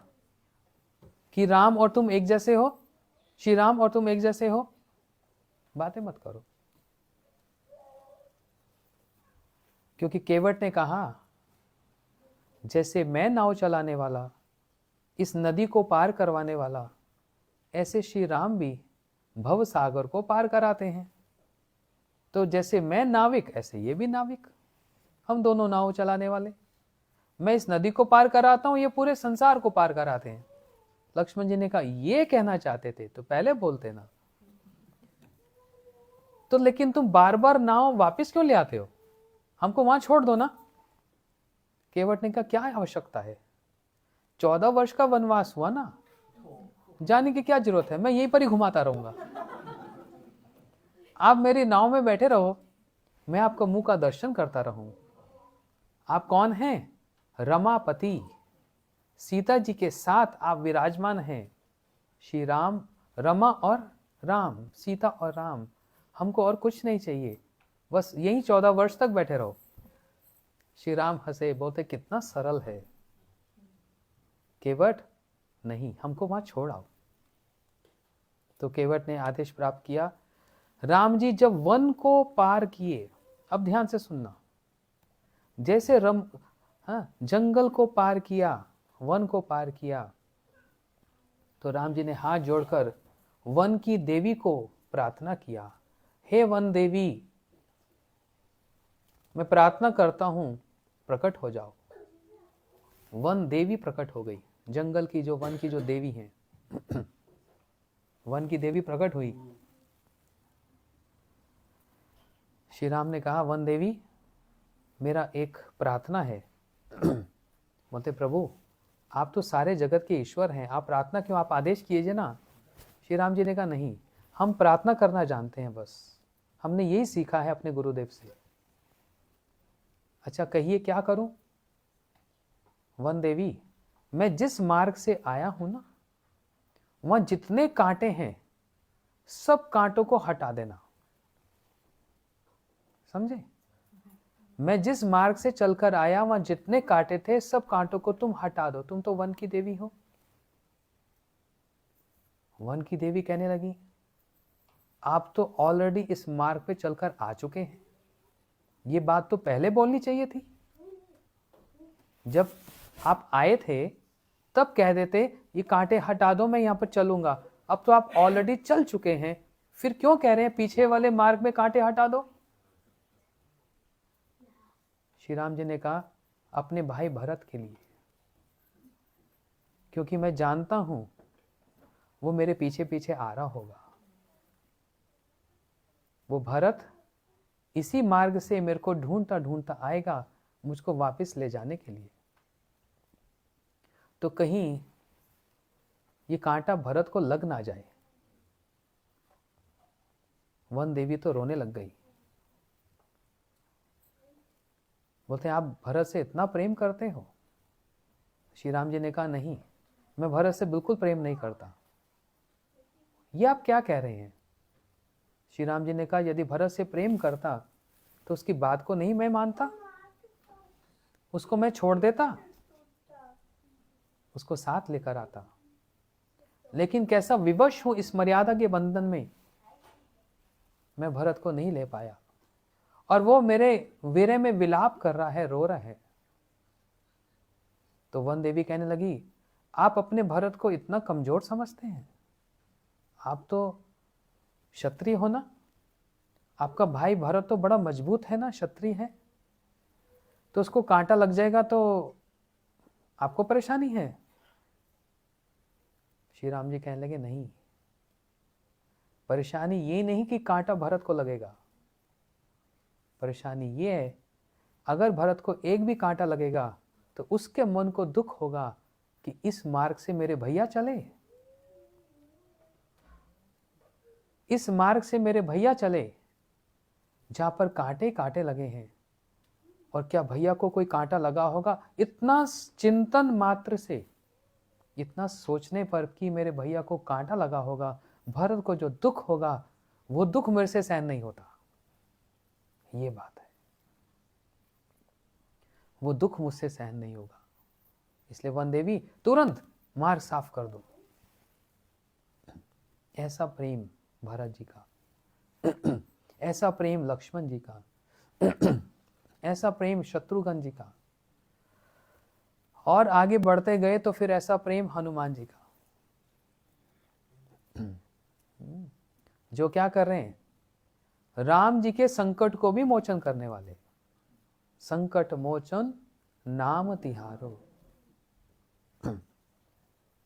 कि राम और तुम एक जैसे हो? श्री राम और तुम एक जैसे हो? बातें मत करो। क्योंकि केवट ने कहा, जैसे मैं नाव चलाने वाला, इस नदी को पार करवाने वाला, ऐसे श्री राम भी भव सागर को पार कराते हैं। तो जैसे मैं नाविक, ऐसे ये भी नाविक, हम दोनों नाव चलाने वाले। मैं इस नदी को पार कराता हूं, ये पूरे संसार को पार कराते हैं। लक्ष्मण जी ने कहा ये कहना चाहते थे तो पहले बोलते ना। तो लेकिन तुम बार बार नाव वापस क्यों ले आते हो? हमको वहां छोड़ दो ना। केवट ने कहा क्या आवश्यकता है? 14 वर्ष का वनवास हुआ ना, जाने की क्या जरूरत है? मैं यहीं पर ही घुमाता रहूंगा, आप मेरी नाव में बैठे रहो, मैं आपका मुंह का दर्शन करता रहूं। आप कौन हैं? रमापति, सीता जी के साथ आप विराजमान हैं। श्री राम, रमा और राम, सीता और राम, हमको और कुछ नहीं चाहिए, बस यही 14 वर्ष तक बैठे रहो। श्री राम हंसे, बोलते कितना सरल है केवट, नहीं हमको वहां छोड़ आओ। तो केवट ने आदेश प्राप्त किया। राम जी जब वन को पार किए, अब ध्यान से सुनना, जैसे जंगल को पार किया, वन को पार किया, तो राम जी ने हाथ जोड़कर वन की देवी को प्रार्थना किया, हे वन देवी, मैं प्रार्थना करता हूं प्रकट हो जाओ। वन देवी प्रकट हो गई, जंगल की जो, वन की जो देवी है, वन की देवी प्रकट हुई। श्री राम ने कहा वन देवी, मेरा एक प्रार्थना है। बोलते प्रभु आप तो सारे जगत के ईश्वर हैं, आप प्रार्थना क्यों, आप आदेश कीजिए ना। श्री राम जी ने कहा नहीं, हम प्रार्थना करना जानते हैं, बस हमने यही सीखा है अपने गुरुदेव से। अच्छा कहिए क्या करूं? वन देवी, मैं जिस मार्ग से आया हूं ना, वहां जितने कांटे हैं सब कांटों को हटा देना, समझे? मैं जिस मार्ग से चलकर आया वहां जितने कांटे थे सब कांटों को तुम हटा दो, तुम तो वन की देवी हो। वन की देवी कहने लगी आप तो ऑलरेडी इस मार्ग पे चलकर आ चुके हैं, ये बात तो पहले बोलनी चाहिए थी। जब आप आए थे तब कह देते ये कांटे हटा दो मैं यहां पर चलूंगा। अब तो आप ऑलरेडी चल चुके हैं, फिर क्यों कह रहे हैं पीछे वाले मार्ग में कांटे हटा दो। श्री राम जी ने कहा अपने भाई भरत के लिए, क्योंकि मैं जानता हूं वो मेरे पीछे पीछे आ रहा होगा। वो भरत इसी मार्ग से मेरे को ढूंढता ढूंढता आएगा मुझको वापस ले जाने के लिए। तो कहीं ये कांटा भरत को लग ना जाए। वन देवी तो रोने लग गई, बोलते आप भरत से इतना प्रेम करते हो। श्री राम जी ने कहा नहीं, मैं भरत से बिल्कुल प्रेम नहीं करता। ये आप क्या कह रहे हैं। श्री राम जी ने कहा यदि भरत से प्रेम करता तो उसकी बात को नहीं मैं मानता, उसको मैं छोड़ देता, उसको साथ लेकर आता। लेकिन कैसा विवश हूं इस मर्यादा के बंधन में, मैं भरत को नहीं ले पाया और वो मेरे वीरे में विलाप कर रहा है, रो रहा है। तो वन देवी कहने लगी आप अपने भरत को इतना कमजोर समझते हैं, आप तो क्षत्रिय हो ना, आपका भाई भरत तो बड़ा मजबूत है ना, क्षत्रिय है, तो उसको कांटा लग जाएगा तो आपको परेशानी है। श्री राम जी कहने लगे नहीं, परेशानी ये नहीं कि कांटा भरत को लगेगा, परेशानी ये है अगर भरत को एक भी कांटा लगेगा तो उसके मन को दुख होगा कि इस मार्ग से मेरे भैया चले, इस मार्ग से मेरे भैया चले जहां पर कांटे कांटे लगे हैं। और क्या भैया को कोई कांटा लगा होगा, इतना चिंतन मात्र से, इतना सोचने पर कि मेरे भैया को कांटा लगा होगा, भरत को जो दुख होगा वो दुख मेरे से सहन नहीं होता। ये बात है, वो दुख मुझसे सहन नहीं होगा। इसलिए वन देवी तुरंत मार्ग साफ कर दो। ऐसा प्रेम भरत जी का, ऐसा प्रेम लक्ष्मण जी का, ऐसा प्रेम शत्रुघ्न जी का, और आगे बढ़ते गए तो फिर ऐसा प्रेम हनुमान जी का, जो क्या कर रहे हैं, राम जी के संकट को भी मोचन करने वाले। संकट मोचन नाम तिहारो,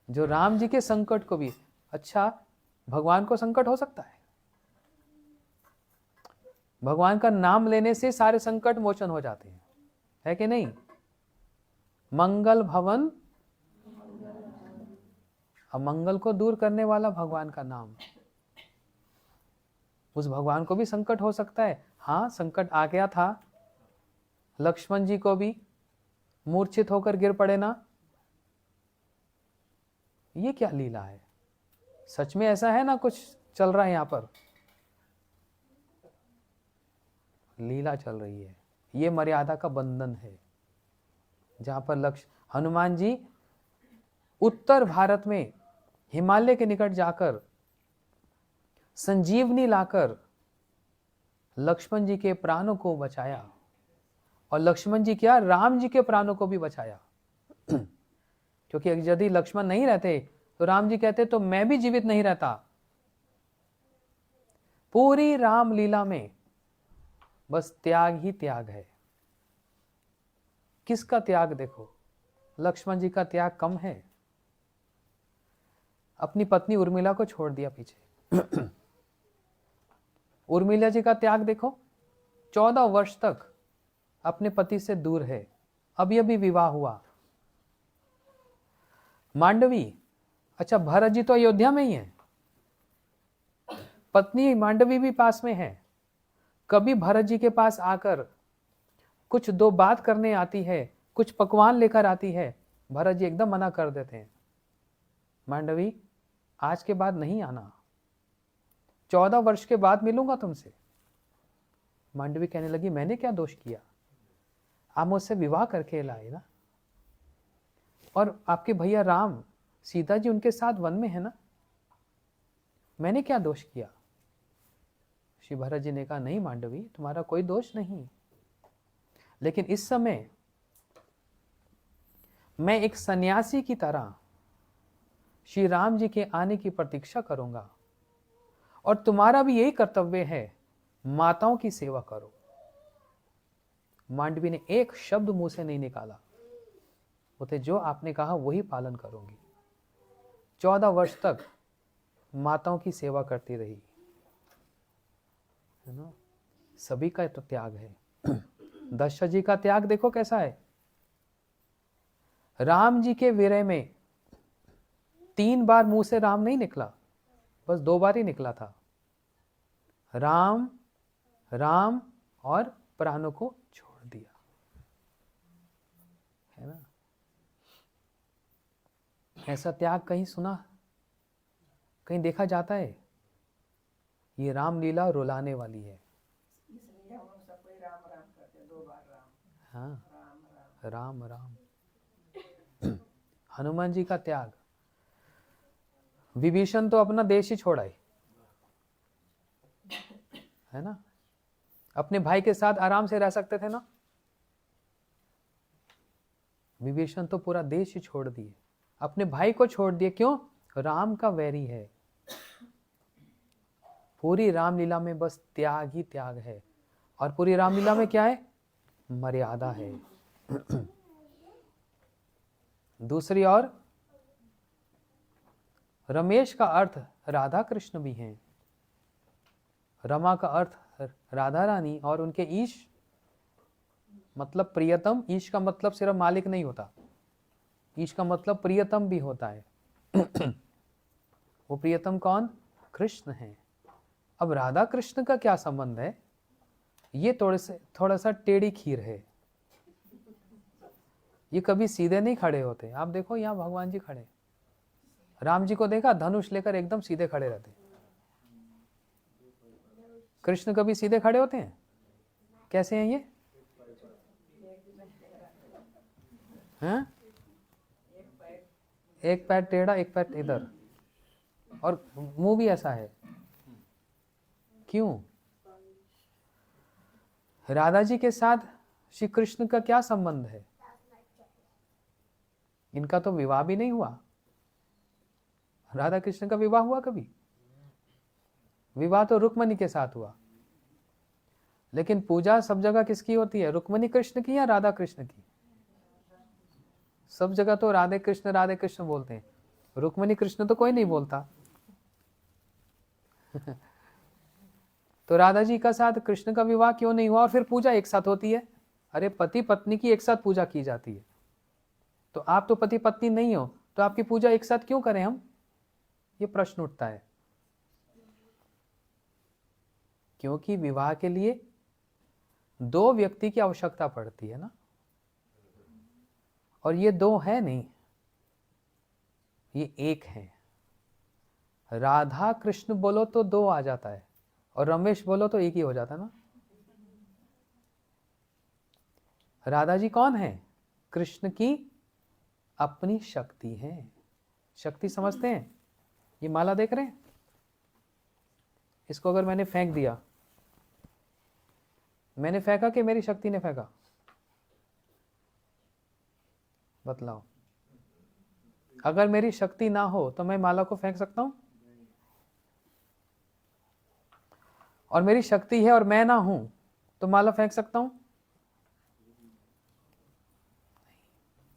जो राम जी के संकट को भी, अच्छा भगवान को संकट हो सकता है, भगवान का नाम लेने से सारे संकट मोचन हो जाते हैं, है कि नहीं। मंगल भवन, अमंगल को दूर करने वाला भगवान का नाम, उस भगवान को भी संकट हो सकता है। हाँ संकट आ गया था, लक्ष्मण जी को भी मूर्छित होकर गिर पड़े ना, ये क्या लीला है। सच में ऐसा है ना, कुछ चल रहा है यहां पर, लीला चल रही है। ये मर्यादा का बंधन है जहां पर लक्ष्य हनुमान जी उत्तर भारत में हिमालय के निकट जाकर संजीवनी लाकर लक्ष्मण जी के प्राणों को बचाया, और लक्ष्मण जी क्या, राम जी के प्राणों को भी बचाया। क्योंकि यदि लक्ष्मण नहीं रहते तो राम जी कहते तो मैं भी जीवित नहीं रहता। पूरी राम लीला में बस त्याग ही त्याग है। किसका त्याग देखो, लक्ष्मण जी का त्याग कम है, अपनी पत्नी उर्मिला को छोड़ दिया पीछे। उर्मिला जी का त्याग देखो, 14 वर्ष तक अपने पति से दूर है, अभी अभी विवाह हुआ। मांडवी, अच्छा भरत जी तो अयोध्या में ही है, पत्नी मांडवी भी पास में है, कभी भरत जी के पास आकर कुछ दो बात करने आती है, कुछ पकवान लेकर आती है, भरत जी एकदम मना कर देते हैं, मांडवी आज के बाद नहीं आना, 14 वर्ष के बाद मिलूंगा तुमसे। मांडवी कहने लगी मैंने क्या दोष किया, आप मुझसे विवाह करके लाए ना, और आपके भैया राम सीता जी उनके साथ वन में है ना, मैंने क्या दोष किया? श्री भरत जी ने कहा, नहीं मांडवी, तुम्हारा कोई दोष नहीं, लेकिन इस समय मैं एक सन्यासी की तरह श्री राम जी के आने की प्रतीक्षा करूंगा, और तुम्हारा भी यही कर्तव्य है, माताओं की सेवा करो। मांडवी ने एक शब्द मुंह से नहीं निकाला, बोलते जो आपने कहा वही पालन करूंगी। 14 वर्ष तक माताओं की सेवा करती रही, है ना। सभी का तो त्याग है। दशरथ जी का त्याग देखो कैसा है। राम जी के विरह में 3 बार मुंह से राम नहीं निकला, बस 2 बार ही निकला था, राम राम, और प्राणों को छोड़ दिया, है ना। ऐसा त्याग कहीं सुना, कहीं देखा जाता है? ये रामलीला रुलाने वाली है। इसलिए हम सब कोई राम राम करते, 2 बार राम। हाँ, राम राम राम राम। हनुमान जी का त्याग, विभीषण तो अपना देश ही छोड़ाए, है ना। अपने भाई के साथ आराम से रह सकते थे ना, विभीषण तो पूरा देश ही छोड़ दिए, अपने भाई को छोड़ दिए। क्यों? राम का वैरी है। पूरी रामलीला में बस त्याग ही त्याग है, और पूरी रामलीला में क्या है? मर्यादा है। दूसरी ओर रमेश का अर्थ राधा कृष्ण भी हैं, रमा का अर्थ राधा रानी, और उनके ईश मतलब प्रियतम। ईश का मतलब सिर्फ मालिक नहीं होता, ईश का मतलब प्रियतम भी होता है। वो प्रियतम कौन? कृष्ण है। अब राधा कृष्ण का क्या संबंध है? ये थोड़ा सा टेढ़ी खीर है, ये कभी सीधे नहीं खड़े होते। आप देखो यहाँ भगवान जी खड़े, राम जी को देखा धनुष लेकर एकदम सीधे खड़े रहते। कृष्ण कभी सीधे खड़े होते हैं? कैसे हैं ये? हैं? एक पैर टेढ़ा, एक पैर इधर, और मुंह भी ऐसा है। क्यों? राधा जी के साथ श्री कृष्ण का क्या संबंध है? इनका तो विवाह भी नहीं हुआ। राधा कृष्ण का विवाह हुआ कभी? विवाह तो रुक्मणी के साथ हुआ, लेकिन पूजा सब जगह किसकी होती है? रुक्मणी कृष्ण की या राधा कृष्ण की? सब जगह तो राधे कृष्ण बोलते हैं, रुक्मणी कृष्ण तो कोई नहीं बोलता। तो राधा जी का साथ कृष्ण का विवाह क्यों नहीं हुआ, और फिर पूजा एक साथ होती है? अरे पति पत्नी की एक साथ पूजा की जाती है, तो आप तो पति पत्नी नहीं हो, तो आपकी पूजा एक साथ क्यों करें हम? ये प्रश्न उठता है। क्योंकि विवाह के लिए 2 व्यक्ति की आवश्यकता पड़ती है ना, और ये 2 है नहीं, ये एक है। राधा कृष्ण बोलो तो 2 आ जाता है, और रमेश बोलो तो एक ही हो जाता ना। राधा जी कौन है? कृष्ण की अपनी शक्ति है। शक्ति समझते हैं? ये माला देख रहे हैं, इसको अगर मैंने फेंक दिया, मैंने फेंका कि मेरी शक्ति ने फेंका? बतलाओ। अगर मेरी शक्ति ना हो तो मैं माला को फेंक सकता हूं? और मेरी शक्ति है और मैं ना हूं तो माला फेंक सकता हूं?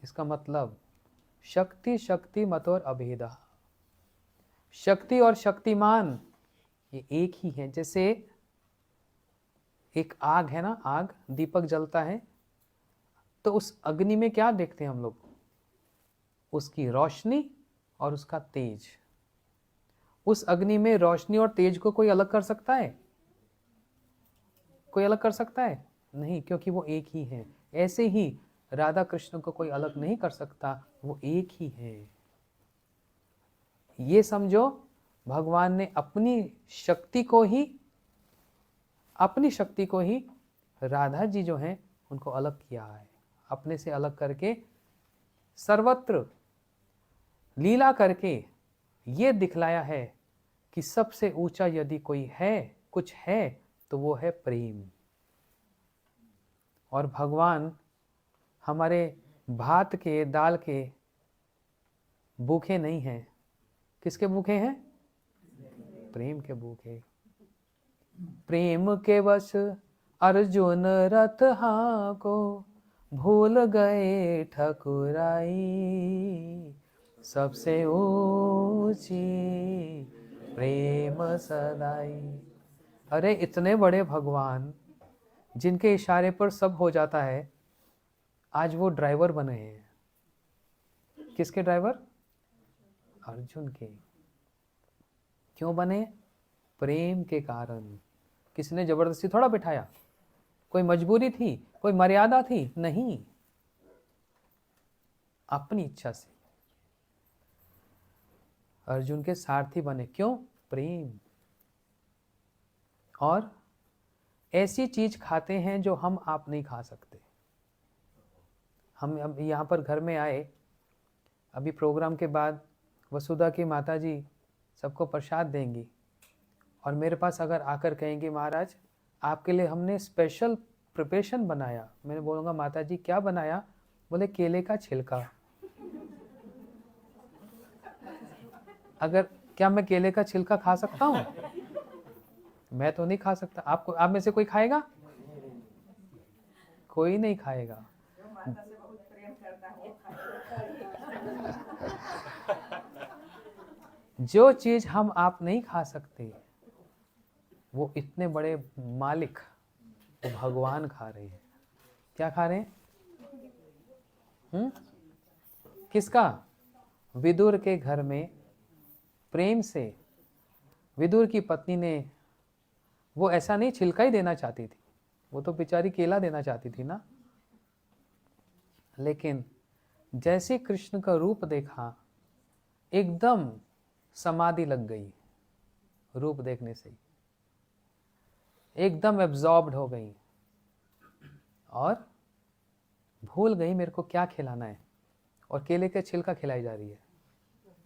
इसका मतलब शक्ति शक्ति मत और अभेदा, शक्ति और शक्तिमान ये एक ही है। जैसे एक आग है ना, आग, दीपक जलता है तो उस अग्नि में क्या देखते हैं हम लोग? उसकी रोशनी और उसका तेज। उस अग्नि में रोशनी और तेज को कोई अलग कर सकता है? कोई अलग कर सकता है? नहीं, क्योंकि वो एक ही है। ऐसे ही राधा कृष्ण को कोई अलग नहीं कर सकता, वो एक ही है। ये समझो, भगवान ने अपनी शक्ति को ही राधा जी जो हैं उनको अलग किया है। अपने से अलग करके सर्वत्र लीला करके ये दिखलाया है कि सबसे ऊंचा यदि कोई है, कुछ है, तो वो है प्रेम। और भगवान हमारे भात के, दाल के भूखे नहीं हैं। किसके भूखे हैं? प्रेम के भूखे। प्रेम के वश अर्जुन रथ हाको, भूल गए ठकुराई, सबसे ऊंची प्रेम सदाई। अरे इतने बड़े भगवान जिनके इशारे पर सब हो जाता है, आज वो ड्राइवर बने हैं। किसके ड्राइवर? अर्जुन के। क्यों बने? प्रेम के कारण। किसने जबरदस्ती थोड़ा बिठाया, कोई मजबूरी थी, कोई मर्यादा थी? नहीं, अपनी इच्छा से अर्जुन के सारथी बने। क्यों? प्रेम। और ऐसी चीज खाते हैं जो हम आप नहीं खा सकते। हम अब यहाँ पर घर में आए, अभी प्रोग्राम के बाद वसुधा की माता जी सबको प्रसाद देंगी, और मेरे पास अगर आकर कहेंगे महाराज आपके लिए हमने स्पेशल प्रिपरेशन बनाया, मैंने बोलूँगा माता जी क्या बनाया? बोले केले का छिलका। अगर क्या मैं केले का छिलका खा सकता हूँ? मैं तो नहीं खा सकता। आपको, आप में से कोई खाएगा? कोई नहीं खाएगा। जो माता से बहुत प्रेम करता है वो खाएगा। जो चीज हम आप नहीं खा सकते, वो इतने बड़े मालिक, वो भगवान खा रहे हैं। क्या खा रहे हैं? किसका? विदुर के घर में प्रेम से विदुर की पत्नी ने, वो ऐसा नहीं छिलका ही देना चाहती थी, वो तो बेचारी केला देना चाहती थी ना। लेकिन जैसे कृष्ण का रूप देखा, एकदम समाधि लग गई। रूप देखने से एकदम एब्जॉर्ब्ड हो गई और भूल गई मेरे को क्या खिलाना है, और केले के छिलका खिलाई जा रही है,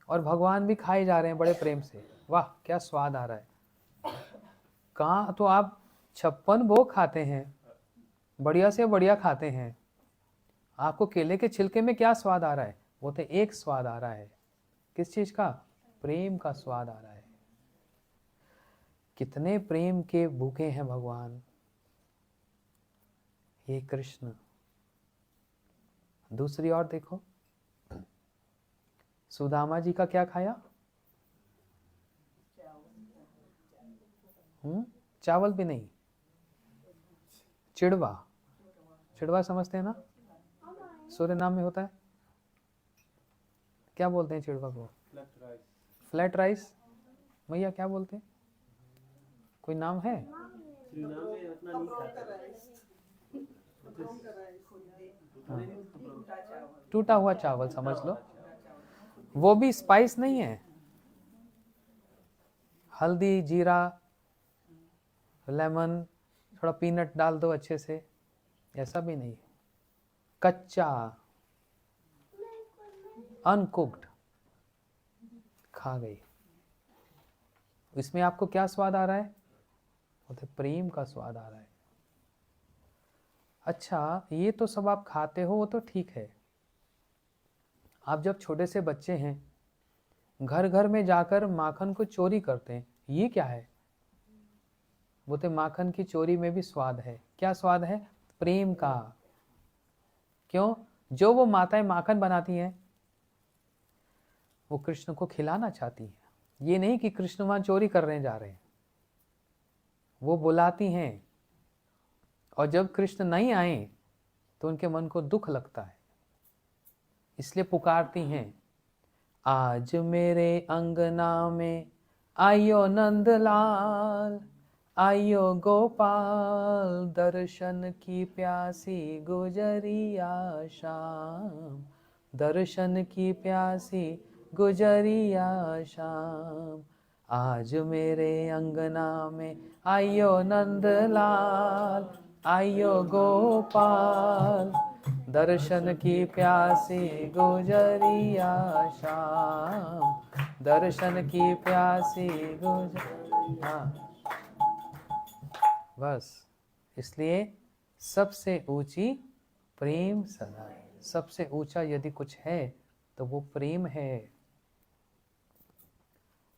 और भगवान भी खाए जा रहे हैं बड़े प्रेम से। वाह क्या स्वाद आ रहा है। कहाँ तो आप 56 भोग खाते हैं, बढ़िया से बढ़िया खाते हैं, आपको केले के छिलके में क्या स्वाद आ रहा है? वो तो एक स्वाद आ रहा है। किस चीज का? प्रेम का स्वाद आ रहा है। कितने प्रेम के भूखे हैं भगवान, ये कृष्ण। दूसरी ओर देखो, सुदामा जी का क्या खाया? चावल भी नहीं, चिड़वा। चिड़वा समझते हैं ना? सूर्य नाम में होता है। क्या बोलते हैं चिड़वा को? Flat rice. भैया क्या बोलते हैं? कोई नाम है? टूटा हुआ चावल समझ लो। वो भी स्पाइस नहीं है, हल्दी, जीरा, लेमन, थोड़ा पीनट डाल दो अच्छे से, ऐसा भी नहीं। कच्चा, अनकुक्ड खा गई। इसमें आपको क्या स्वाद आ रहा है? वो तो प्रेम का स्वाद आ रहा है। अच्छा, ये तो सब आप खाते हो, वो तो ठीक है। आप जब छोटे से बच्चे हैं, घर घर में जाकर माखन को चोरी करते हैं, ये क्या है? वो तो माखन की चोरी में भी स्वाद है। क्या स्वाद है? प्रेम का। क्यों? जो वो माताएं माखन बनाती हैं, वो कृष्ण को खिलाना चाहती हैं। ये नहीं कि कृष्ण वहां चोरी करने जा रहे हैं, वो बुलाती हैं, और जब कृष्ण नहीं आए तो उनके मन को दुख लगता है, इसलिए पुकारती हैं, आज मेरे अंगना में आयो नंदलाल, आयो गोपाल, दर्शन की प्यासी गुजरिया शाम, दर्शन की प्यासी गुजरिया शाम। आज मेरे अंगना में आयो नंदलाल, आयो गोपाल, दर्शन की प्यासी गुजरिया शाम, दर्शन की प्यासी गुजरिया। बस इसलिए सबसे ऊंची प्रेम सदा है। सबसे ऊंचा यदि कुछ है तो वो प्रेम है।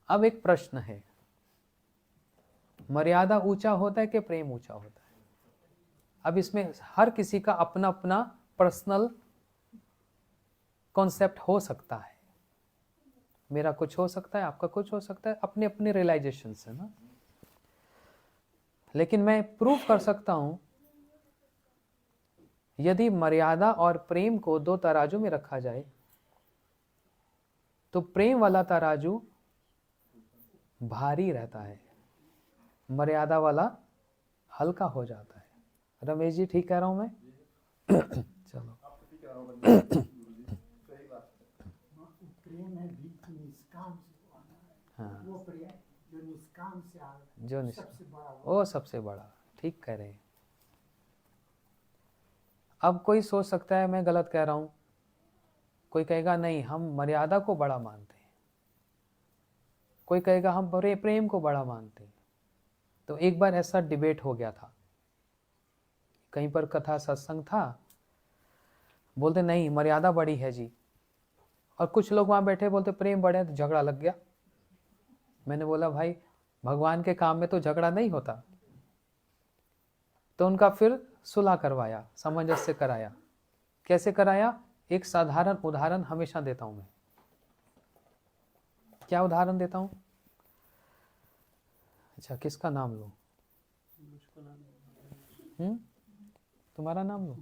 अब एक प्रश्न है, मर्यादा ऊंचा होता है कि प्रेम ऊंचा होता है? अब इसमें हर किसी का अपना अपना पर्सनल कॉन्सेप्ट हो सकता है। मेरा कुछ हो सकता है, आपका कुछ हो सकता है, अपने अपने रियलाइजेशन से ना। लेकिन मैं प्रूव कर सकता हूं, यदि मर्यादा और प्रेम को दो तराजू में रखा जाए तो प्रेम वाला तराजू भारी रहता है, मर्यादा वाला हल्का हो जाता है। रमेश जी ठीक कह रहा हूं मैं? चलो प्रेम है भी निष्काम से आना है। हाँ, वो प्रेम जो निष्काम से आ जो सबसे बड़ा वो सबसे बड़ा। ठीक कह रहे हैं। अब कोई सोच सकता है मैं गलत कह रहा हूं, कोई कहेगा नहीं हम मर्यादा को बड़ा मानते हैं, कोई कहेगा हम बड़े प्रेम को बड़ा मानते हैं। तो एक बार ऐसा डिबेट हो गया था, कहीं पर कथा सत्संग था, बोलते नहीं मर्यादा बड़ी है जी, और कुछ लोग वहां बैठे बोलते प्रेम बड़े, तो झगड़ा लग गया। मैंने बोला भाई भगवान के काम में तो झगड़ा नहीं होता। तो उनका फिर सुलह करवाया, सामंजस्य कराया। कैसे कराया? एक साधारण उदाहरण हमेशा देता हूं मैं। क्या उदाहरण देता हूं? अच्छा किसका नाम लूं? तुम्हारा नाम लूं?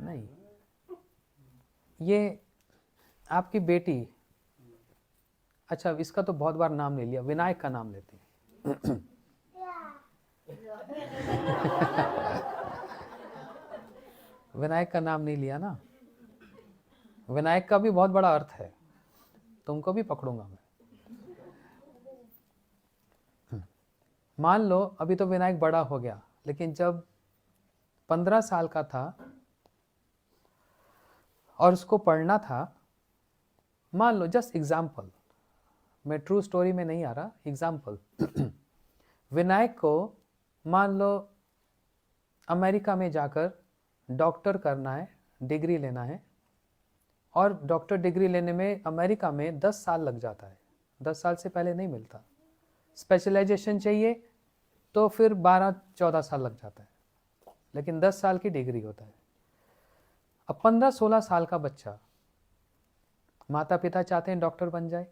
नहीं, ये आपकी बेटी, अच्छा इसका तो बहुत बार नाम ले लिया, विनायक का नाम लेते हैं। विनायक का नाम नहीं लिया ना। विनायक का भी बहुत बड़ा अर्थ है, तुमको भी पकड़ूंगा मैं। मान लो अभी तो विनायक बड़ा हो गया, लेकिन जब 15 साल का था और उसको पढ़ना था, मान लो जस्ट एग्जाम्पल, मैं ट्रू स्टोरी में नहीं आ रहा, एग्जाम्पल। विनायक को मान लो अमेरिका में जाकर डॉक्टर करना है, डिग्री लेना है, और डॉक्टर डिग्री लेने में अमेरिका में 10 साल लग जाता है। 10 साल से पहले नहीं मिलता। स्पेशलाइजेशन चाहिए तो फिर 12-14 साल लग जाता है, लेकिन 10 साल की डिग्री होता है। अब 15-16 साल का बच्चा, माता पिता चाहते हैं डॉक्टर बन जाए,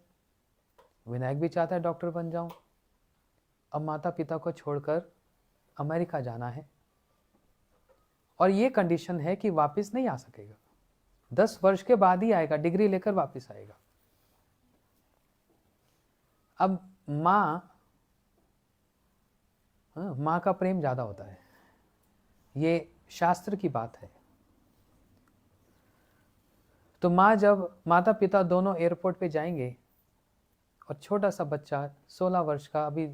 विनायक भी चाहता है डॉक्टर बन जाऊं। अब माता पिता को छोड़कर अमेरिका जाना है, और ये कंडीशन है कि वापस नहीं आ सकेगा, 10 वर्ष के बाद ही आएगा, डिग्री लेकर वापस आएगा। अब माँ का प्रेम ज्यादा होता है, ये शास्त्र की बात है। तो जब माता पिता दोनों एयरपोर्ट पे जाएंगे और छोटा सा बच्चा 16 वर्ष का, अभी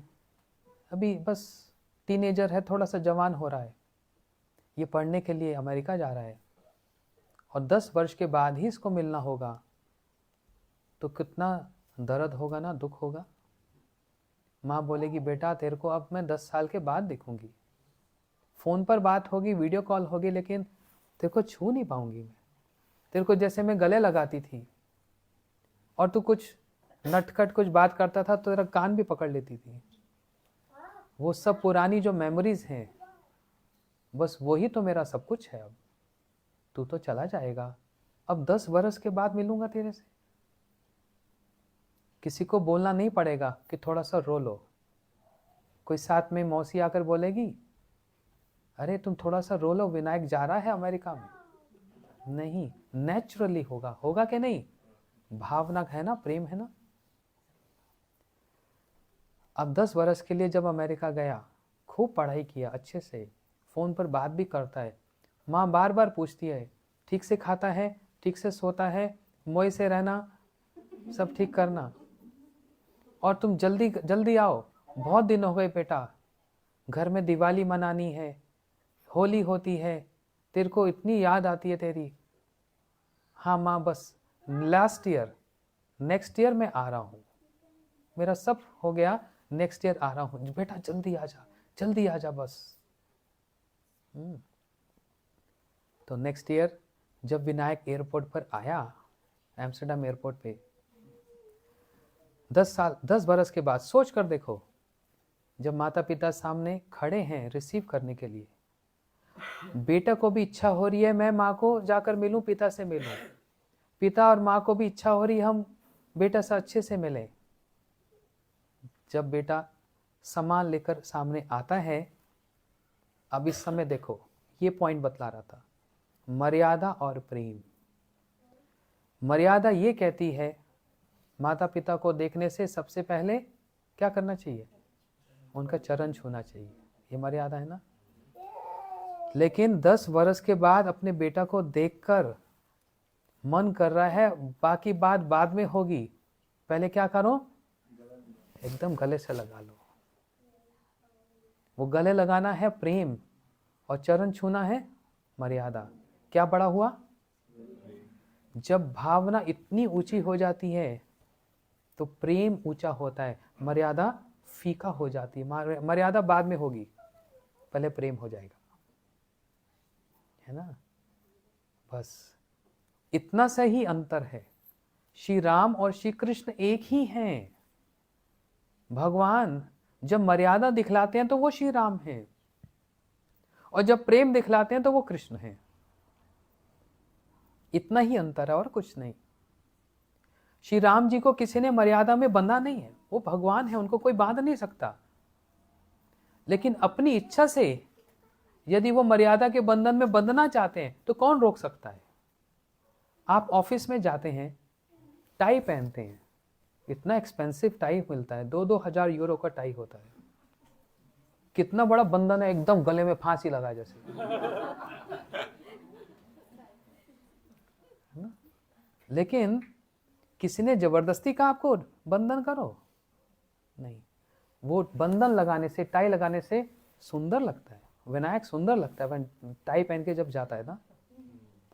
बस टीनेजर है, थोड़ा सा जवान हो रहा है, ये पढ़ने के लिए अमेरिका जा रहा है, और 10 वर्ष के बाद ही इसको मिलना होगा, तो कितना दर्द होगा ना, दुख होगा। माँ बोलेगी बेटा तेरे को अब मैं 10 साल के बाद दिखूंगी, फोन पर बात होगी, वीडियो कॉल होगी, लेकिन तेरे को छू नहीं पाऊंगी मैं। तेरे को जैसे मैं गले लगाती थी, और तू कुछ नटखट कुछ बात करता था तो तेरा कान भी पकड़ लेती थी। वो सब पुरानी जो मेमोरीज हैं, बस वही तो मेरा सब कुछ है। अब तू तो चला जाएगा, अब 10 बरस के बाद मिलूंगा तेरे से। किसी को बोलना नहीं पड़ेगा कि थोड़ा सा रो लो। कोई साथ में मौसी आकर बोलेगी अरे तुम थोड़ा सा रो लो, विनायक जा रहा है अमेरिका में। नहीं, नेचुरली होगा। होगा कि नहीं? भावना है ना, प्रेम है ना। अब 10 बरस के लिए जब अमेरिका गया, खूब पढ़ाई किया, अच्छे से फोन पर बात भी करता है। माँ बार बार पूछती है ठीक से खाता है, ठीक से सोता है, मोए से रहना, सब ठीक करना, और तुम जल्दी जल्दी आओ, बहुत दिन हो गए बेटा, घर में दिवाली मनानी है, होली होती है, तेरे को इतनी याद आती है तेरी, हाँ माँ बस लास्ट ईयर, नेक्स्ट ईयर मैं आ रहा हूँ, मेरा सब हो गया, नेक्स्ट ईयर आ रहा हूँ, बेटा जल्दी आ जा, जल्दी आ जा बस। तो नेक्स्ट ईयर जब विनायक एयरपोर्ट पर आया, एम्स्टर्डम एयरपोर्ट पे, 10 बरस के बाद, सोच कर देखो, जब माता पिता सामने खड़े हैं रिसीव करने के लिए, बेटा को भी इच्छा हो रही है मैं माँ को जाकर मिलूं, पिता से मिलूं, पिता और माँ को भी इच्छा हो रही है हम बेटा से अच्छे से मिलें। जब बेटा सामान लेकर सामने आता है, अब इस समय देखो, ये पॉइंट बतला रहा था, मर्यादा और प्रेम। मर्यादा ये कहती है माता पिता को देखने से सबसे पहले क्या करना चाहिए, उनका चरण छूना चाहिए, ये मर्यादा है ना। लेकिन 10 वर्ष के बाद अपने बेटा को देखकर मन कर रहा है बाकी बात बाद में होगी, पहले क्या करो, एकदम गले से लगा लो। वो गले लगाना है प्रेम और चरण छूना है मर्यादा। क्या बड़ा हुआ, जब भावना इतनी ऊंची हो जाती है तो प्रेम ऊंचा होता है, मर्यादा फीका हो जाती है। मर्यादा बाद में होगी, पहले प्रेम हो जाएगा, है ना। बस इतना सा ही अंतर है। श्री राम और श्री कृष्ण एक ही हैं। भगवान जब मर्यादा दिखलाते हैं तो वो श्री राम हैं, और जब प्रेम दिखलाते हैं तो वो कृष्ण हैं। इतना ही अंतर है और कुछ नहीं। श्री राम जी को किसी ने मर्यादा में बंधा नहीं है, वो भगवान है, उनको कोई बांध नहीं सकता। लेकिन अपनी इच्छा से यदि वो मर्यादा के बंधन में बंधना चाहते हैं तो कौन रोक सकता है। आप ऑफिस में जाते हैं, टाई पहनते हैं, इतना एक्सपेंसिव टाई मिलता है, 2-2 हजार यूरो का टाई होता है, कितना बड़ा बंधन है, एकदम गले में फांसी लगा जैसे, है ना। लेकिन किसी ने जबरदस्ती कहा आपको बंधन करो, नहीं। वो बंधन लगाने से, टाई लगाने से सुंदर लगता है, विनायक सुंदर लगता है। टाई पहन के जब जाता है ना,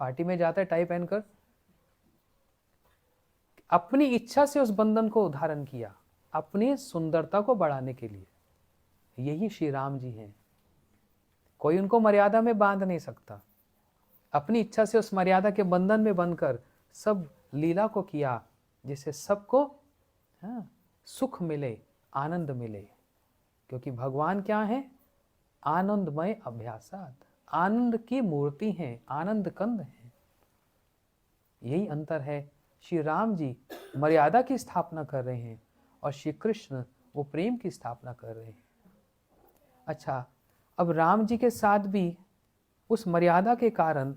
पार्टी में जाता है टाई पहनकर, अपनी इच्छा से उस बंधन को धारण किया, अपनी सुंदरता को बढ़ाने के लिए। यही श्री राम जी हैं। कोई उनको मर्यादा में बांध नहीं सकता, अपनी इच्छा से उस मर्यादा के बंधन में बंधकर सब लीला को किया, जिससे सबको सुख मिले, आनंद मिले। क्योंकि भगवान क्या है, आनंदमय अभ्यासात, आनंद की मूर्ति हैं, आनंद कंद हैं। यही अंतर है। श्री राम जी मर्यादा की स्थापना कर रहे हैं और श्री कृष्ण वो प्रेम की स्थापना कर रहे हैं। अच्छा, अब राम जी के साथ भी उस मर्यादा के कारण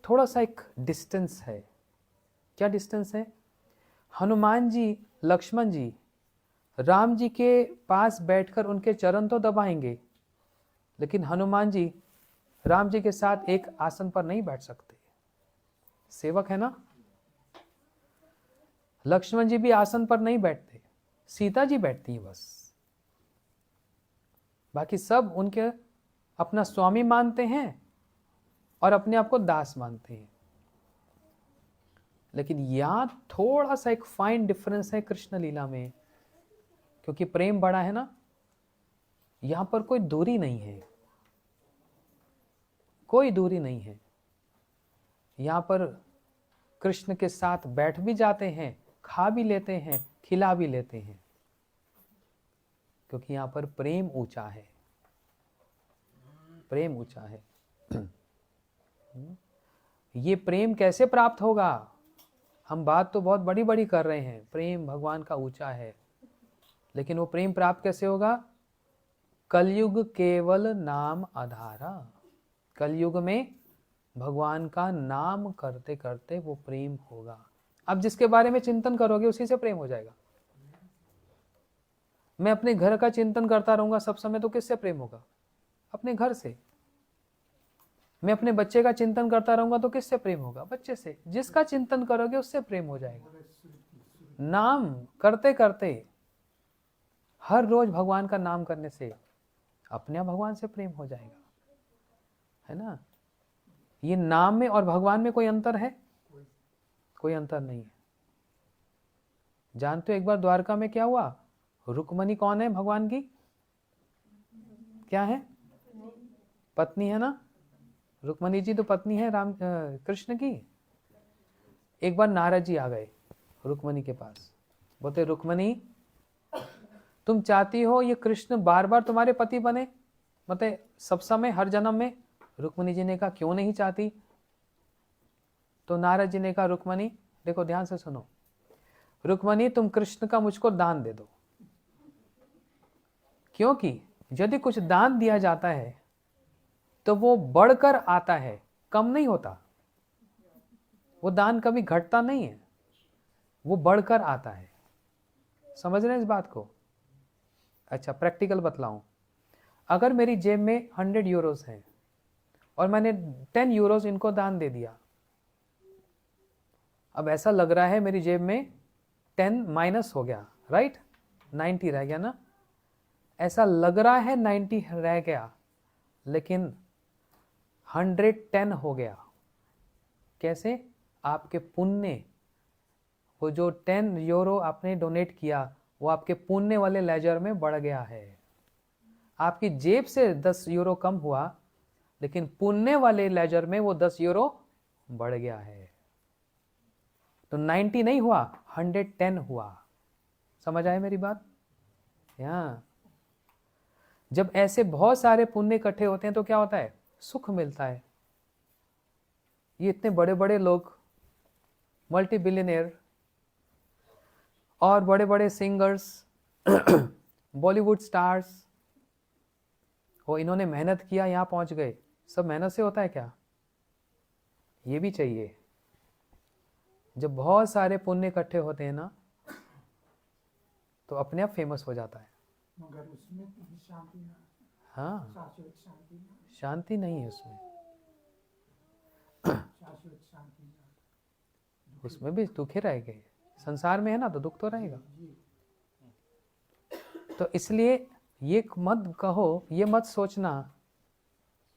थोड़ा सा एक डिस्टेंस है। क्या डिस्टेंस है? हनुमान जी, लक्ष्मण जी राम जी के पास बैठकर उनके चरण तो दबाएंगे, लेकिन हनुमान जी राम जी के साथ एक आसन पर नहीं बैठ सकते, सेवक है ना। लक्ष्मण जी भी आसन पर नहीं बैठते, सीता जी बैठती हैं बस, बाकी सब उनके अपना स्वामी मानते हैं और अपने आप को दास मानते हैं। लेकिन यहां थोड़ा सा एक फाइन डिफरेंस है कृष्ण लीला में, क्योंकि प्रेम बड़ा है ना, यहां पर कोई दूरी नहीं है, कोई दूरी नहीं है। यहां पर कृष्ण के साथ बैठ भी जाते हैं, खा भी लेते हैं, खिला भी लेते हैं, क्योंकि यहां पर प्रेम ऊंचा है, प्रेम ऊंचा है। ये प्रेम कैसे प्राप्त होगा? हम बात तो बहुत बड़ी बड़ी कर रहे हैं, प्रेम भगवान का ऊंचा है, लेकिन वो प्रेम प्राप्त कैसे होगा? कलयुग केवल नाम आधारा। कलयुग में भगवान का नाम करते करते वो प्रेम होगा। अब जिसके बारे में चिंतन करोगे उसी से प्रेम हो जाएगा। मैं अपने घर का चिंतन करता रहूंगा सब समय, तो किससे प्रेम होगा? अपने घर से। मैं अपने बच्चे का चिंतन करता रहूंगा तो किससे प्रेम होगा? बच्चे से। जिसका चिंतन करोगे उससे प्रेम हो जाएगा। नाम करते करते, हर रोज भगवान का नाम करने से अपने आप भगवान से प्रेम हो जाएगा। है ना। ये नाम में और भगवान में कोई अंतर है? कोई अंतर नहीं है। जानते हो एक बार द्वारका में क्या हुआ? रुक्मणी कौन है भगवान की? क्या है? पत्नी है ना। रुक्मणी जी तो पत्नी है राम कृष्ण की। एक बार नारद जी आ गए रुक्मणी के पास, बोलते रुक्मणी तुम चाहती हो ये कृष्ण बार बार तुम्हारे पति बने, मतलब सब समय हर जन्म में? रुक्मणी जी ने कहा क्यों नहीं चाहती? तो नारद जी ने कहा रुक्मणी देखो ध्यान से सुनो, रुक्मणी तुम कृष्ण का मुझको दान दे दो, क्योंकि यदि कुछ दान दिया जाता है तो वो बढ़कर आता है, कम नहीं होता। वो दान कभी घटता नहीं है, वो बढ़कर आता है। समझ रहे हैं इस बात को? अच्छा प्रैक्टिकल बतलाऊं, अगर मेरी जेब में 100 यूरोस हैं और मैंने 10 यूरोस इनको दान दे दिया, अब ऐसा लग रहा है मेरी जेब में 10 माइनस हो गया, राइट, 90 रह गया ना, ऐसा लग रहा है 90 रह गया, लेकिन 110 हो गया। कैसे? आपके पुण्य, वो जो 10 यूरो आपने डोनेट किया वो आपके पुण्य वाले लेजर में बढ़ गया है। आपकी जेब से 10 यूरो कम हुआ, लेकिन पुण्य वाले लेजर में वो 10 यूरो बढ़ गया है। तो 90 नहीं हुआ, 110 हुआ। समझ आए मेरी बात? यहाँ जब ऐसे बहुत सारे पुण्य इकट्ठे होते हैं तो क्या होता है? सुख मिलता है। ये इतने बड़े बड़े लोग, मल्टी बिलियनियर और बड़े बड़े सिंगर्स, बॉलीवुड स्टार्स, वो इन्होंने मेहनत किया यहाँ पहुंच गए, सब मेहनत से होता है क्या? ये भी चाहिए। जब बहुत सारे पुण्य इकट्ठे होते हैं ना तो अपने आप फेमस हो जाता है। मगर उसमें भी शांति ना, हाँ, शाश्वत शांति ना, शांति नहीं है उसमें, शाश्वत शांति ना। उसमें भी दुखे रहेंगे। संसार में है ना तो दुख तो रहेगा। तो इसलिए ये मत कहो, ये मत सोचना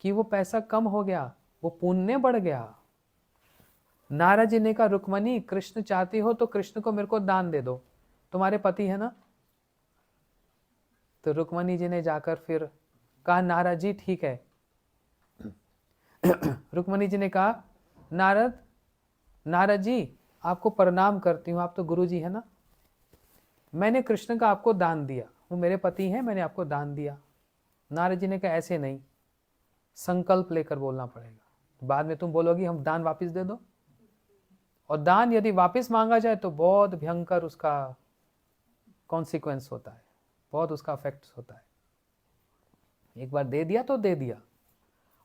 कि वो पैसा कम हो गया, वो पुण्य बढ़ गया। नारद जी ने कहा रुक्मणी कृष्ण चाहती हो तो कृष्ण को मेरे को दान दे दो, तुम्हारे पति है ना। तो रुक्मणी जी ने जाकर फिर कहा नारद जी ठीक है। रुक्मणी जी ने कहा नारद जी आपको प्रणाम करती हूँ, आप तो गुरु जी है ना, मैंने कृष्ण का आपको दान दिया, वो मेरे पति हैं, मैंने आपको दान दिया। नारद जी ने कहा ऐसे नहीं, संकल्प लेकर बोलना पड़ेगा, बाद में तुम बोलोगी हम दान वापस दे दो। और दान यदि वापस मांगा जाए तो बहुत भयंकर उसका कॉन्सिक्वेंस होता है, बहुत उसका इफेक्ट्स होता है। एक बार दे दिया तो दे दिया।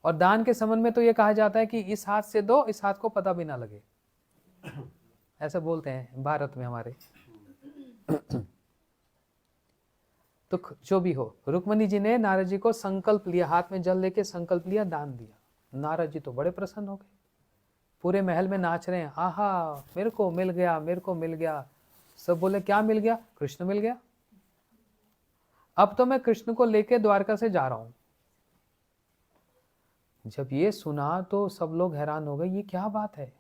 और दान के संबंध में तो ये कहा जाता है कि इस हाथ से दो, इस हाथ को पता भी ना लगे, ऐसा बोलते हैं भारत में हमारे। तो जो भी हो, रुक्मणी जी ने नारद जी को संकल्प लिया, हाथ में जल लेके संकल्प लिया, दान दिया। नारद जी तो बड़े प्रसन्न हो गए, पूरे महल में नाच रहे हैं, आहा मेरे को मिल गया, मेरे को मिल गया। सब बोले क्या मिल गया? कृष्ण मिल गया, अब तो मैं कृष्ण को लेके द्वारका से जा रहा हूं। जब ये सुना तो सब लोग हैरान हो गए, ये क्या बात है,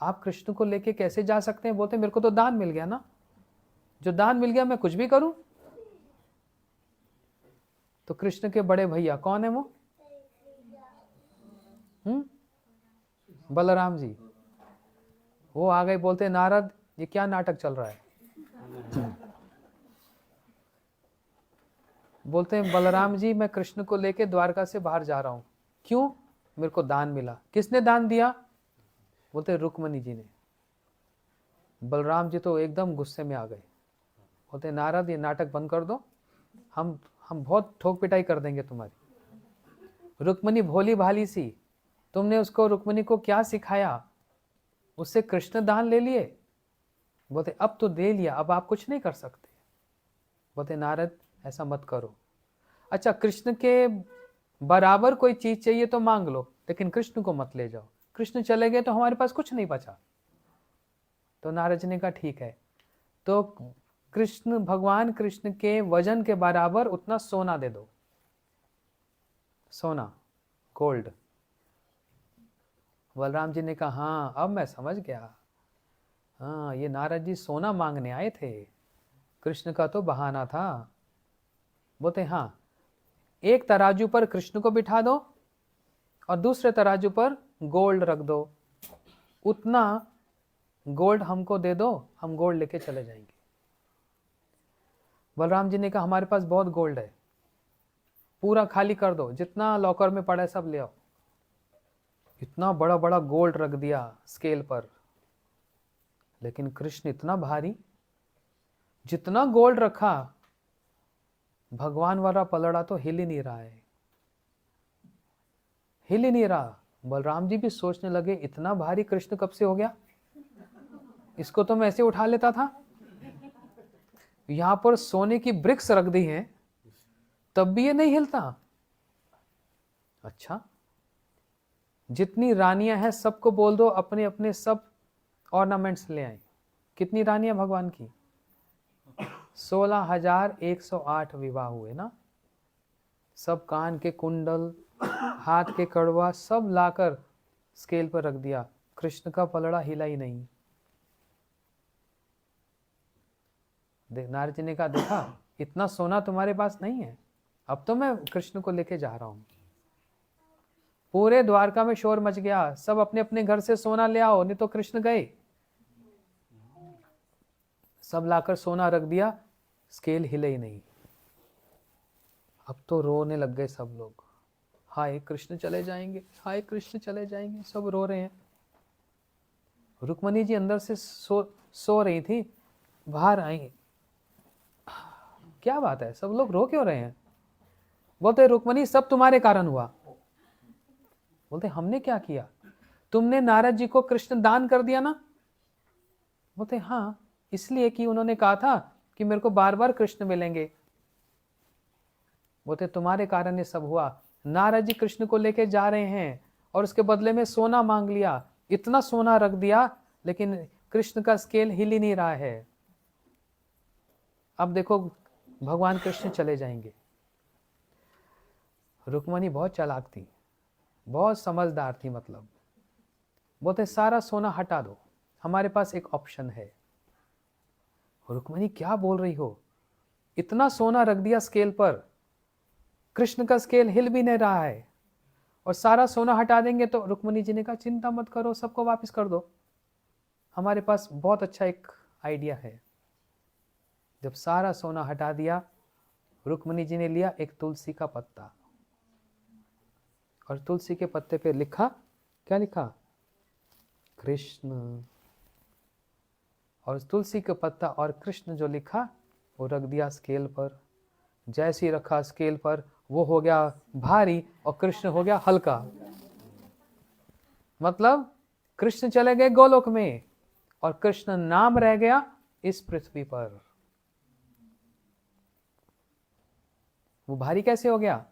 आप कृष्ण को लेके कैसे जा सकते हैं? बोलते मेरे को तो दान मिल गया ना, जो दान मिल गया मैं कुछ भी करूं। तो कृष्ण के बड़े भैया कौन है वो? बलराम जी, वो आ गए, बोलते नारद ये क्या नाटक चल रहा है? बोलते हैं बलराम जी मैं कृष्ण को लेके द्वारका से बाहर जा रहा हूं। क्यों? मेरे को दान मिला। किसने दान दिया? बोलते रुक्मणी जी ने। बलराम जी तो एकदम गुस्से में आ गए, बोलते नारद ये नाटक बंद कर दो, हम बहुत ठोक पिटाई कर देंगे तुम्हारी। रुक्मणी भोली भाली सी, तुमने उसको रुक्मणी को क्या सिखाया? उससे कृष्ण दान ले लिए। बोलते अब तो दे लिया, अब आप कुछ नहीं कर सकते। बोलते नारद ऐसा मत करो। अच्छा कृष्ण के बराबर कोई चीज चाहिए तो मांग लो, लेकिन कृष्ण को मत ले जाओ। कृष्ण चले गए तो हमारे पास कुछ नहीं बचा। तो नारद जी ने कहा ठीक है, तो कृष्ण, भगवान कृष्ण के वजन के बराबर उतना सोना दे दो, सोना गोल्ड। बलराम जी ने कहा हाँ अब मैं समझ गया, हाँ ये नारद जी सोना मांगने आए थे, कृष्ण का तो बहाना था। बोलते हाँ, एक तराजू पर कृष्ण को बिठा दो और दूसरे तराजू पर गोल्ड रख दो, उतना गोल्ड हमको दे दो, हम गोल्ड लेके चले जाएंगे। बलराम जी ने कहा हमारे पास बहुत गोल्ड है, पूरा खाली कर दो, जितना लॉकर में पड़ा है सब ले आओ। इतना बड़ा बड़ा गोल्ड रख दिया स्केल पर, लेकिन कृष्ण इतना भारी, जितना गोल्ड रखा भगवान वाला पलड़ा तो हिल ही नहीं रहा है, हिल ही नहीं रहा। बलराम जी भी सोचने लगे इतना भारी कृष्ण कब से हो गया, इसको तो मैं ऐसे उठा लेता था। यहां पर सोने की ब्रिक्स रख दी हैं तब भी ये नहीं हिलता। अच्छा, जितनी रानियां हैं सबको बोल दो अपने अपने सब ऑर्नामेंट्स ले आए। कितनी रानियां भगवान की? 16,108 विवाह हुए ना। सब कान के कुंडल, हाथ के कड़वा सब लाकर स्केल पर रख दिया, कृष्ण का पलड़ा हिला ही नहीं। नारद जी ने कहा देखा इतना सोना तुम्हारे पास नहीं है, अब तो मैं कृष्ण को लेके जा रहा हूं। पूरे द्वारका में शोर मच गया, सब अपने अपने घर से सोना ले आओ, नहीं तो कृष्ण गए। सब लाकर सोना रख दिया, स्केल हिले ही नहीं। अब तो रोने लग गए सब लोग, हाय कृष्ण चले जाएंगे, हाय कृष्ण चले जाएंगे, सब रो रहे हैं। रुक्मणी जी अंदर से सो रही थी, बाहर आई, क्या बात है सब लोग रो क्यों रहे हैं? बोलते रुक्मणी सब तुम्हारे कारण हुआ। बोलते हमने क्या किया? तुमने नारद जी को कृष्ण दान कर दिया ना। बोलते हाँ, इसलिए कि उन्होंने कहा था कि मेरे को बार बार कृष्ण मिलेंगे। बोलते तुम्हारे कारण ये सब हुआ, नारद जी कृष्ण को लेके जा रहे हैं और उसके बदले में सोना मांग लिया, इतना सोना रख दिया लेकिन कृष्ण का स्केल हिल ही नहीं रहा है। अब देखो भगवान कृष्ण चले जाएंगे। रुक्मणी बहुत चालाक थी, बहुत समझदार थी, मतलब बोलते सारा सोना हटा दो, हमारे पास एक ऑप्शन है। रुक्मणी क्या बोल रही हो, इतना सोना रख दिया स्केल पर, कृष्ण का स्केल हिल भी नहीं रहा है और सारा सोना हटा देंगे तो? रुक्मणी जी ने कहा चिंता मत करो, सबको वापस कर दो, हमारे पास बहुत अच्छा एक आइडिया है। जब सारा सोना हटा दिया, रुक्मणी जी ने लिया एक तुलसी का पत्ता और तुलसी के पत्ते पे लिखा, क्या लिखा? कृष्ण। और तुलसी का पत्ता और कृष्ण जो लिखा वो रख दिया स्केल पर। जैसे ही रखा स्केल पर, वो हो गया भारी और कृष्ण हो गया हल्का। मतलब कृष्ण चले गए गोलोक में और कृष्ण नाम रह गया इस पृथ्वी पर। वो भारी कैसे हो गया?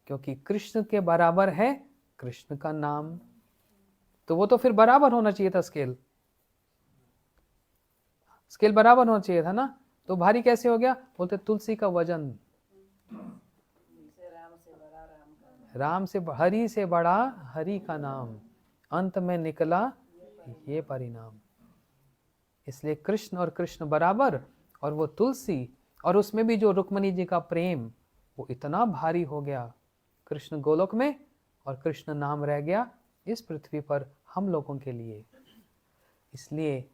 क्योंकि कृष्ण के बराबर है कृष्ण का नाम, तो वो तो फिर बराबर होना चाहिए था, स्केल बराबर होना चाहिए था ना, तो भारी कैसे हो गया? बोलते तुलसी का वजन। राम से हरि से बड़ा हरि का नाम, अंत में निकला ये परिणाम। इसलिए कृष्ण और कृष्ण बराबर, और वो तुलसी, और उसमें भी जो रुक्मणी जी का प्रेम, वो इतना भारी हो गया। कृष्ण गोलोक में और कृष्ण नाम रह गया इस पृथ्वी पर हम लोगों के लिए। इसलिए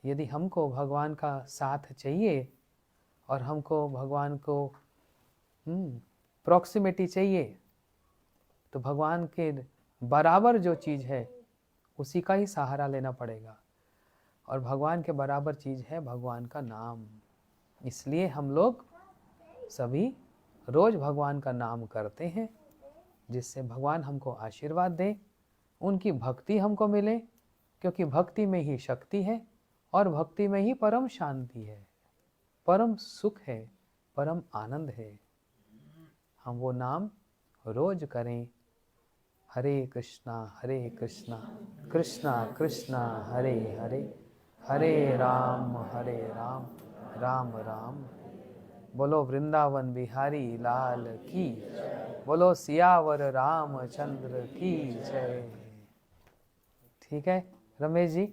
यदि हमको भगवान का साथ चाहिए और हमको भगवान को प्रॉक्सिमिटी चाहिए, तो भगवान के बराबर जो चीज़ है उसी का ही सहारा लेना पड़ेगा। और भगवान के बराबर चीज़ है भगवान का नाम। इसलिए हम लोग सभी रोज भगवान का नाम करते हैं, जिससे भगवान हमको आशीर्वाद दें, उनकी भक्ति हमको मिले, क्योंकि भक्ति में ही शक्ति है और भक्ति में ही परम शांति है, परम सुख है, परम आनंद है। हम वो नाम रोज करें। हरे कृष्णा कृष्णा कृष्णा हरे हरे, हरे राम राम राम। बोलो वृंदावन बिहारी लाल की। बोलो सियावर रामचंद्र की जय। ठीक है रमेश जी,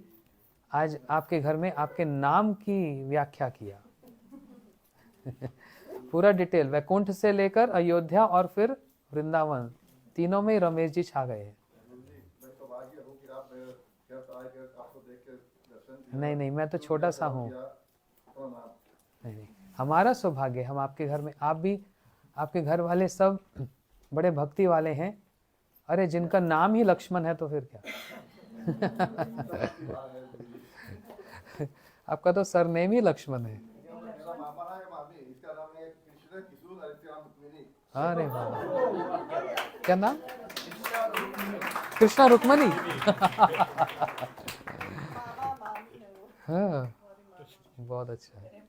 आज आपके घर में आपके नाम की व्याख्या किया पूरा डिटेल, वैकुंठ से लेकर अयोध्या और फिर वृंदावन, तीनों में रमेश जी छा गए हैं। नहीं नहीं, मैं तो छोटा सा हूँ। नहीं नहीं, हमारा सौभाग्य, हम आपके घर में, आप भी, आपके घर वाले सब बड़े भक्ति वाले हैं। अरे जिनका नाम ही लक्ष्मण है तो फिर क्या आपका तो सरनेम ही लक्ष्मण है। अरे वाह, क्या नाम? कृष्णा रुक्मणी हाँ, बहुत अच्छा है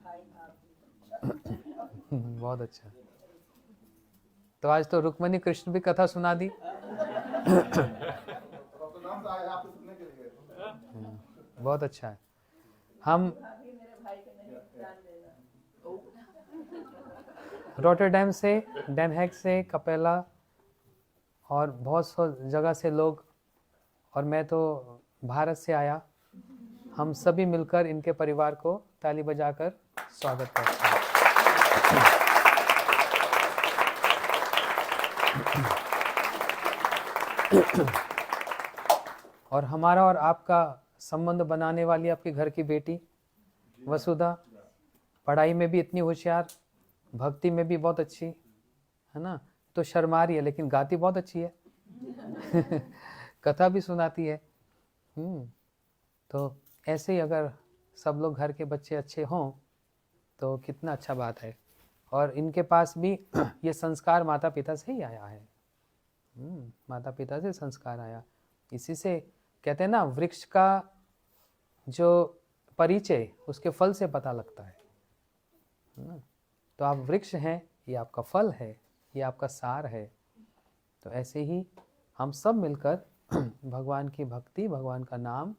बहुत अच्छा। तो आज तो रुक्मणी कृष्ण भी कथा सुना दी बहुत अच्छा है। हम रॉटरडैम से, डेन हैग से, कपेला और बहुत सी जगह से लोग, और मैं तो भारत से आया, हम सभी मिलकर इनके परिवार को ताली बजाकर स्वागत करते हैं। और हमारा और आपका संबंध बनाने वाली आपके घर की बेटी वसुधा, पढ़ाई में भी इतनी होशियार, भक्ति में भी बहुत अच्छी है ना, तो शर्मा रही है लेकिन गाती बहुत अच्छी है कथा भी सुनाती है। तो ऐसे ही अगर सब लोग घर के बच्चे अच्छे हों तो कितना अच्छा बात है। और इनके पास भी ये संस्कार माता पिता से ही आया है। माता पिता से संस्कार आया, इसी से कहते हैं ना, वृक्ष का जो परिचय उसके फल से पता लगता है ना? तो आप वृक्ष हैं, ये आपका फल है, ये आपका सार है। तो ऐसे ही हम सब मिलकर भगवान की भक्ति, भगवान का नाम,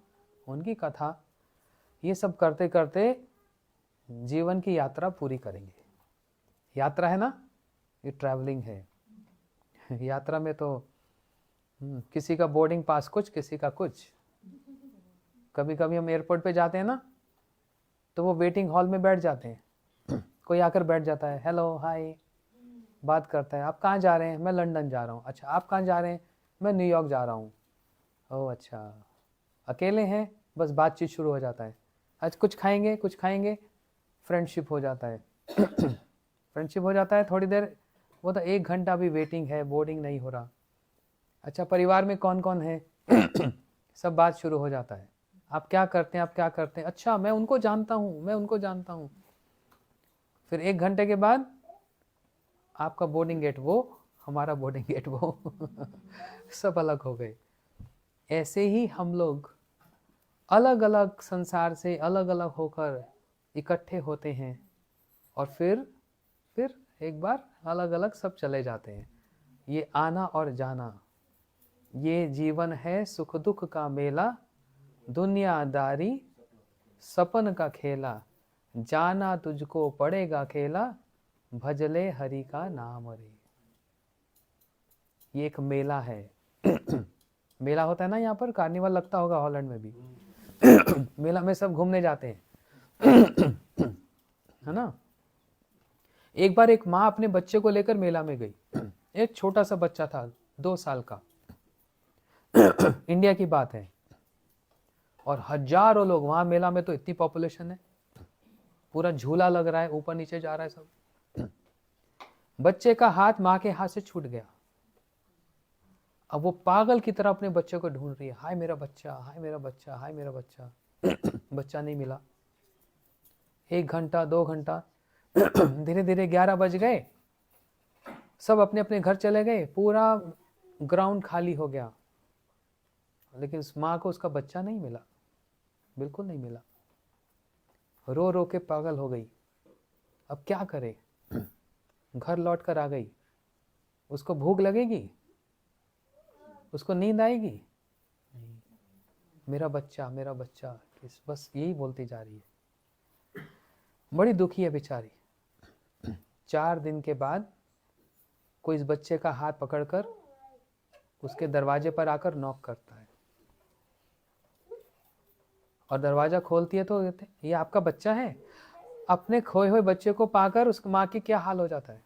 उनकी कथा, ये सब करते करते जीवन की यात्रा पूरी करेंगे। यात्रा है ना, ये ट्रैवलिंग है। यात्रा में तो किसी का बोर्डिंग पास कुछ, किसी का कुछ। कभी कभी हम एयरपोर्ट पे जाते हैं ना, तो वो वेटिंग हॉल में बैठ जाते हैं, कोई आकर बैठ जाता है, हेलो हाय, बात करता है, आप कहाँ जा रहे हैं? मैं लंदन जा रहा हूँ। अच्छा, आप कहाँ जा रहे हैं? मैं न्यूयॉर्क जा रहा हूँ। ओह अच्छा, अकेले हैं, बस बातचीत शुरू हो जाता है। आज कुछ खाएंगे, कुछ खाएंगे, फ्रेंडशिप हो जाता है फ्रेंडशिप हो जाता है थोड़ी देर, वो तो 1 घंटा भी वेटिंग है, बोर्डिंग नहीं हो रहा। अच्छा, परिवार में कौन कौन है सब बात शुरू हो जाता है, आप क्या करते हैं, आप क्या करते हैं? अच्छा, मैं उनको जानता हूँ, मैं उनको जानता हूँ। फिर 1 घंटे के बाद आपका बोर्डिंग गेट वो, हमारा बोर्डिंग गेट वो सब अलग हो गए। ऐसे ही हम लोग अलग अलग संसार से अलग अलग होकर इकट्ठे होते हैं और फिर एक बार अलग अलग सब चले जाते हैं। ये आना और जाना, ये जीवन है सुख दुख का मेला, दुनियादारी सपन का खेला, जाना तुझको पड़ेगा खेला, भजले हरि का नाम रे। ये एक मेला है मेला होता है ना, यहाँ पर कार्निवल लगता होगा हॉलैंड में भी मेला में सब घूमने जाते हैं है ना। एक बार एक माँ अपने बच्चे को लेकर मेला में गई, एक छोटा सा बच्चा था 2 साल का इंडिया की बात है, और हजारों लोग वहां मेला में, तो इतनी पॉपुलेशन है, पूरा झूला लग रहा है, ऊपर नीचे जा रहा है सब। बच्चे का हाथ माँ के हाथ से छूट गया। अब वो पागल की तरह अपने बच्चे को ढूंढ रही है, हाय मेरा बच्चा, हाय मेरा बच्चा, हाय मेरा बच्चा बच्चा नहीं मिला। 1 घंटा 2 घंटा धीरे धीरे 11 बज गए, सब अपने अपने घर चले गए, पूरा ग्राउंड खाली हो गया, लेकिन उस माँ को उसका बच्चा नहीं मिला, बिल्कुल नहीं मिला। रो रो के पागल हो गई। अब क्या करे, घर लौट कर आ गई। उसको भूख लगेगी, उसको नींद आएगी नहीं, मेरा बच्चा, मेरा बच्चा, बस यही बोलती जा रही है। बड़ी दुखी है बेचारी। 4 दिन के बाद कोई इस बच्चे का हाथ पकड़कर उसके दरवाजे पर आकर नॉक करता है और दरवाजा खोलती है तो ये आपका बच्चा है। अपने खोए हुए बच्चे को पाकर उस माँ की क्या हाल हो जाता है,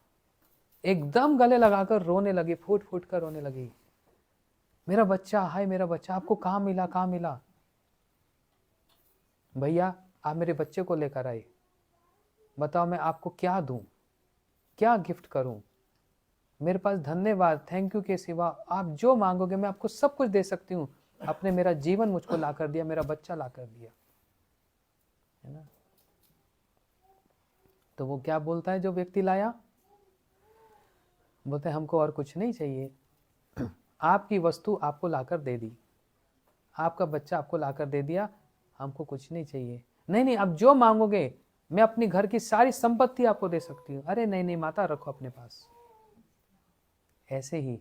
एकदम गले लगाकर रोने लगी, फूट फूट कर रोने लगी, मेरा बच्चा, हाय मेरा बच्चा, आपको कहाँ मिला, कहाँ मिला? भैया आप मेरे बच्चे को लेकर आए, बताओ मैं आपको क्या दूं, क्या गिफ्ट करूं? मेरे पास धन्यवाद, थैंक यू के सिवा आप जो मांगोगे मैं आपको सब कुछ दे सकती हूँ। आपने मेरा जीवन मुझको ला कर दिया, मेरा बच्चा ला कर दिया, है ना? तो वो क्या बोलता है जो व्यक्ति लाया? बोलते हमको और कुछ नहीं चाहिए, आपकी वस्तु आपको लाकर दे दी, आपका बच्चा आपको लाकर दे दिया, हमको कुछ नहीं चाहिए। नहीं नहीं, अब जो मांगोगे मैं अपनी घर की सारी संपत्ति आपको दे सकती हूँ। अरे नहीं नहीं माता, रखो अपने पास। ऐसे ही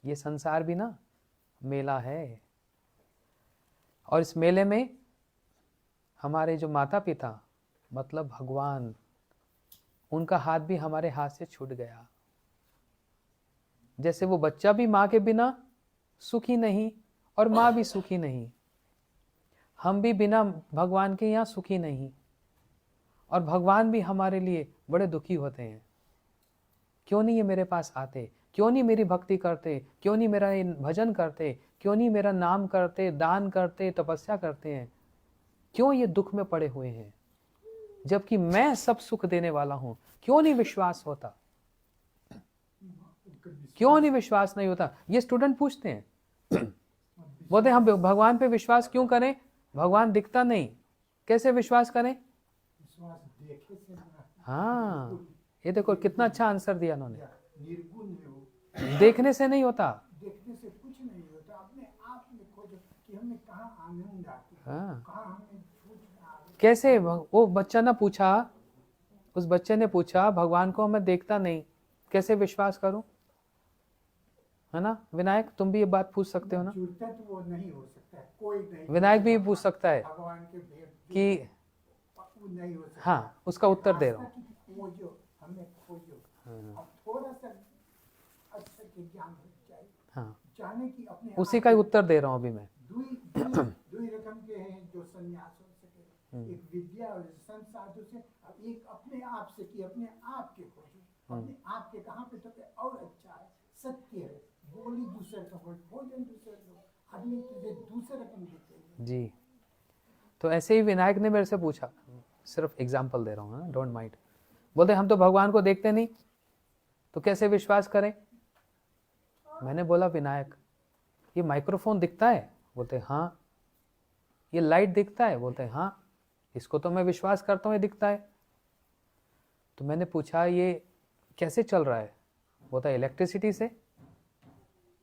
ये संसार भी ना मेला है, और इस मेले में हमारे जो माता पिता मतलब भगवान, उनका हाथ भी हमारे हाथ से छूट गया। जैसे वो बच्चा भी माँ के बिना सुखी नहीं और माँ भी सुखी नहीं, हम भी बिना भगवान के यहाँ सुखी नहीं, और भगवान भी हमारे लिए बड़े दुखी होते हैं। क्यों नहीं ये मेरे पास आते, क्यों नहीं मेरी भक्ति करते, क्यों नहीं मेरा भजन करते, क्यों नहीं मेरा नाम करते, दान करते, तपस्या करते हैं, क्यों ये दुख में पड़े हुए हैं, जबकि मैं सब सुख देने वाला हूं? क्यों नहीं विश्वास होता, क्यों नहीं विश्वास नहीं होता? ये स्टूडेंट पूछते हैं, बोलते हम भगवान पे विश्वास क्यों करें, भगवान दिखता नहीं, कैसे विश्वास करें? हाँ, ये देखो कितना अच्छा आंसर दिया उन्होंने। निर्गुण है वो, देखने से नहीं होता, देखने से कुछ नहीं होता, अपने आप में खोजो कि हमें कहाँ आनंद आती है, हाँ। कहाँ हमें झूठ आ रही है। कैसे? वो बच्चा ना पूछा, उस बच्चे ने पूछा भगवान को मैं देखता नहीं, कैसे विश्वास करूं? है ना विनायक, तुम भी ये बात पूछ सकते हो ना? जुड़ता तो वो नहीं हो सकता है, कोई नहीं। विनायक भी पूछ सकता है भगवान के भेद कि वो नहीं हो सकता। हाँ, उसका उत्तर दे रहा हूँ। खोजो, हमें खोजो, अब थोड़ा सा अच्छा के ज्ञान हो जाए, हाँ, जाने की अपने उसी का ही उत्तर दे रहा हूँ अभी मैं। दुई रकम के हैं जो संन्यास हो सके, एक विद्या और संत साधु से, अब एक अपने आप से कि अपने आप के खोजो, अपने आप के कहाँ पे तो और अच्छा है, सत्य है, बोली दूसरे का हो, भोजन दूसरे का, आदमी तुझे दूसरे रकम देते हैं जी। तो ऐसे ही विनायक ने मेरे से पूछा, सिर्फ एग्जाम्पल दे रहा हूँ, डोंट माइंड। बोलते हम तो भगवान को देखते नहीं, तो कैसे विश्वास करें? मैंने बोला विनायक, ये माइक्रोफोन दिखता है? बोलते हाँ। ये लाइट दिखता है? बोलते हाँ। इसको तो मैं विश्वास करता हूँ ये दिखता है। तो मैंने पूछा ये कैसे चल रहा है? बोलता है इलेक्ट्रिसिटी से।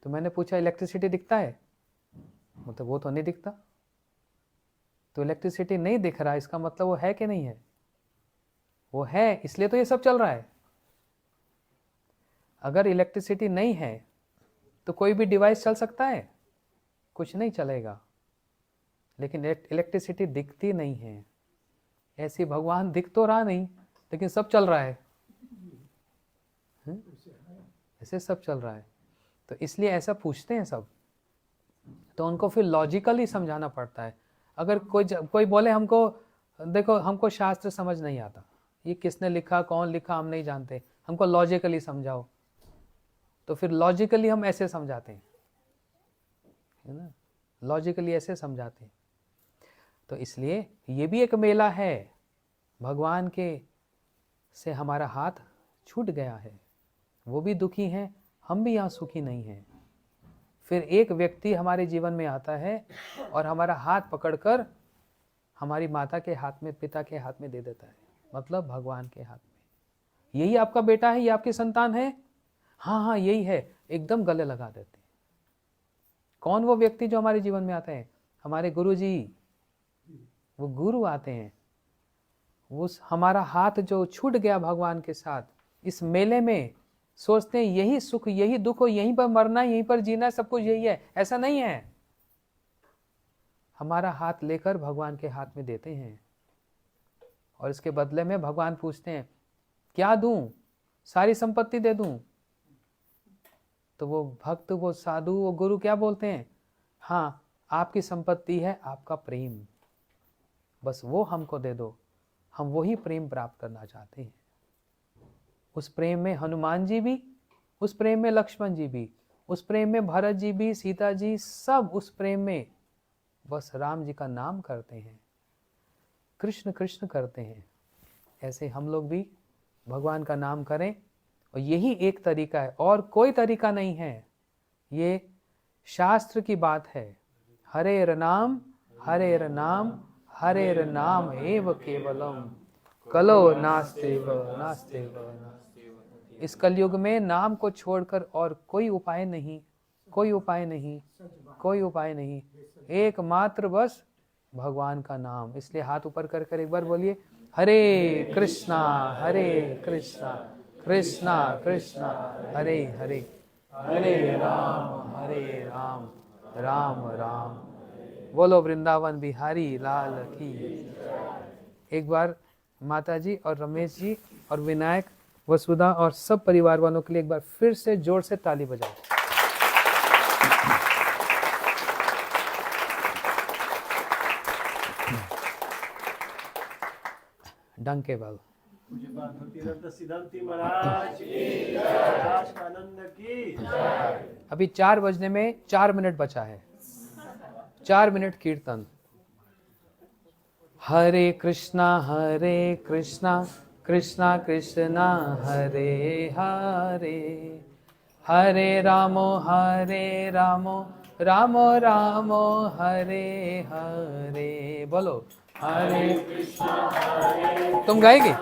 तो मैंने पूछा इलेक्ट्रिसिटी दिखता है? बोलते वो तो नहीं दिखता। तो इलेक्ट्रिसिटी नहीं दिख रहा, इसका मतलब वो है कि नहीं है? वो है, इसलिए तो ये सब चल रहा है। अगर इलेक्ट्रिसिटी नहीं है तो कोई भी डिवाइस चल सकता है? कुछ नहीं चलेगा। लेकिन इलेक्ट्रिसिटी दिखती नहीं है, ऐसी भगवान दिख तो रहा नहीं, लेकिन सब चल रहा है। ऐसे सब चल रहा है। तो इसलिए ऐसा पूछते हैं सब, तो उनको फिर लॉजिकली समझाना पड़ता है। अगर कोई बोले हमको देखो हमको शास्त्र समझ नहीं आता, ये किसने लिखा, कौन लिखा, हम नहीं जानते, हमको लॉजिकली समझाओ, तो फिर लॉजिकली हम ऐसे समझाते हैं, है ना, लॉजिकली ऐसे समझाते हैं। तो इसलिए ये भी एक मेला है, भगवान के से हमारा हाथ छूट गया है, वो भी दुखी हैं, हम भी यहाँ सुखी नहीं हैं। फिर एक व्यक्ति हमारे जीवन में आता है और हमारा हाथ पकड़कर हमारी माता के हाथ में, पिता के हाथ में दे देता है, मतलब भगवान के हाथ में। यही आपका बेटा है, ये आपकी संतान है? हाँ हाँ यही है, एकदम गले लगा देते हैं। कौन वो व्यक्ति जो हमारे जीवन में आते हैं? हमारे गुरु जी, वो गुरु आते हैं। वो हमारा हाथ जो छूट गया भगवान के साथ, इस मेले में सोचते हैं यही सुख, यही दुख हो, यहीं पर मरना, यहीं पर जीना, सब कुछ यही है। ऐसा नहीं है। हमारा हाथ लेकर भगवान के हाथ में देते हैं, और इसके बदले में भगवान पूछते हैं क्या दूं? सारी संपत्ति दे दूं? तो वो भक्त, वो साधु, वो गुरु क्या बोलते हैं? हाँ, आपकी संपत्ति है आपका प्रेम, बस वो हमको दे दो, हम वही प्रेम प्राप्त करना चाहते हैं। उस प्रेम में हनुमान जी भी, उस प्रेम में लक्ष्मण जी भी, उस प्रेम में भरत जी भी, सीता जी, सब उस प्रेम में बस राम जी का नाम करते हैं, कृष्ण कृष्ण करते हैं। ऐसे हम लोग भी भगवान का नाम करें, और यही एक तरीका है, और कोई तरीका नहीं है। ये शास्त्र की बात है। हरेर नाम हरेर नाम हरेर नाम एव केवलम कलो नास्तेव नास्तेव नास्तेव। इस कलयुग में नाम को छोड़कर और कोई उपाय नहीं, कोई उपाय नहीं, कोई उपाय नहीं, एकमात्र बस भगवान का नाम। इसलिए हाथ ऊपर कर कर एक बार बोलिए, हरे कृष्णा कृष्णा कृष्णा हरे हरे, हरे राम राम राम। बोलो वृंदावन बिहारी लाल की। एक बार माता जी और रमेश जी और विनायक, वसुधा और सब परिवार वालों के लिए एक बार फिर से जोर से ताली बजाओ। डंके बल। अभी 4 बजने में 4 मिनट बचा है, 4 मिनट कीर्तन। हरे कृष्णा कृष्णा कृष्णा हरे हरे, हरे रामो रामो रामो हरे हरे। बोलो हरे कृष्णा, तुम गाएगी?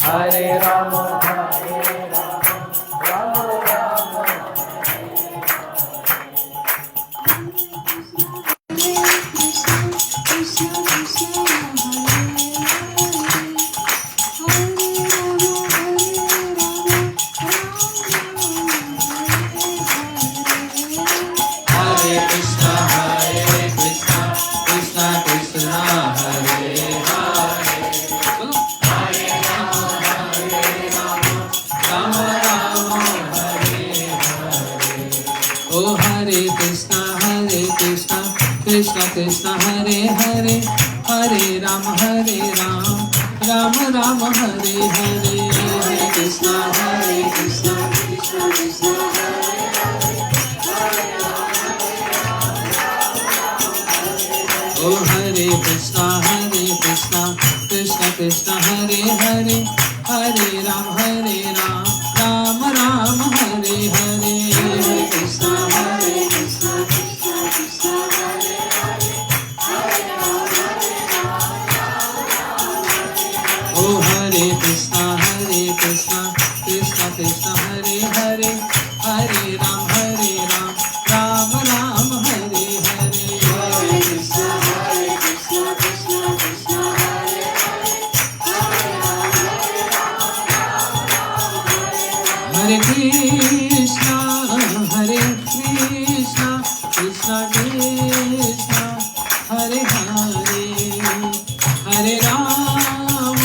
हरे राम कृष्णा कृष्णा हरे हरे, हरे राम राम राम हरे हरे। हरे कृष्णा कृष्णा कृष्णा हरे हरे। ओ हरे कृष्णा कृष्णा कृष्णा हरे हरे, हरे राम राम राम हरे हरे। हरे कृष्णा कृष्णा कृष्णा हरे हरे, हरे राम ओ हरे कृष्णा कृष्णा कृष्णा हरे हरे, हरे राम राम राम हरे हरे। हरे कृष्णा कृष्णा कृष्णा हरे हरे, हरे राम हरे कृष्णा कृष्णा कृष्णा हरे हरे, हरे राम राम राम हरे हरे। हरे कृष्णा कृष्णा कृष्णा हरे हरे, हरे राम राम राम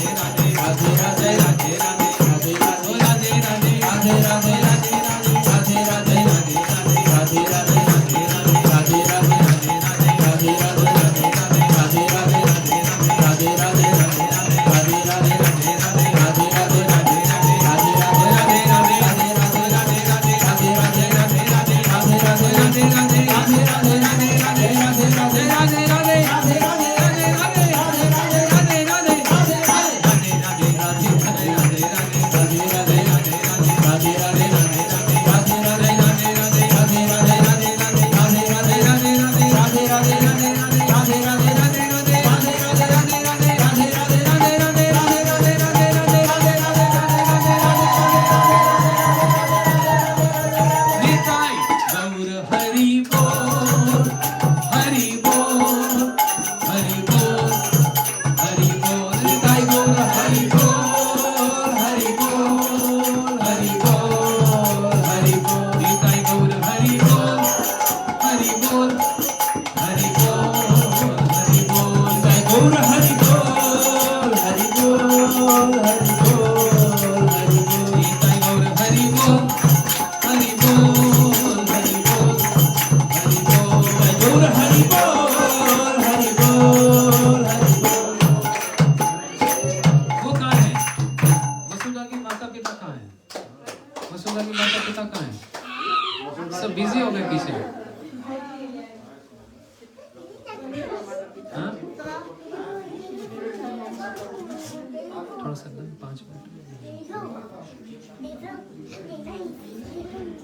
थोड़ा सा 5 मिनट।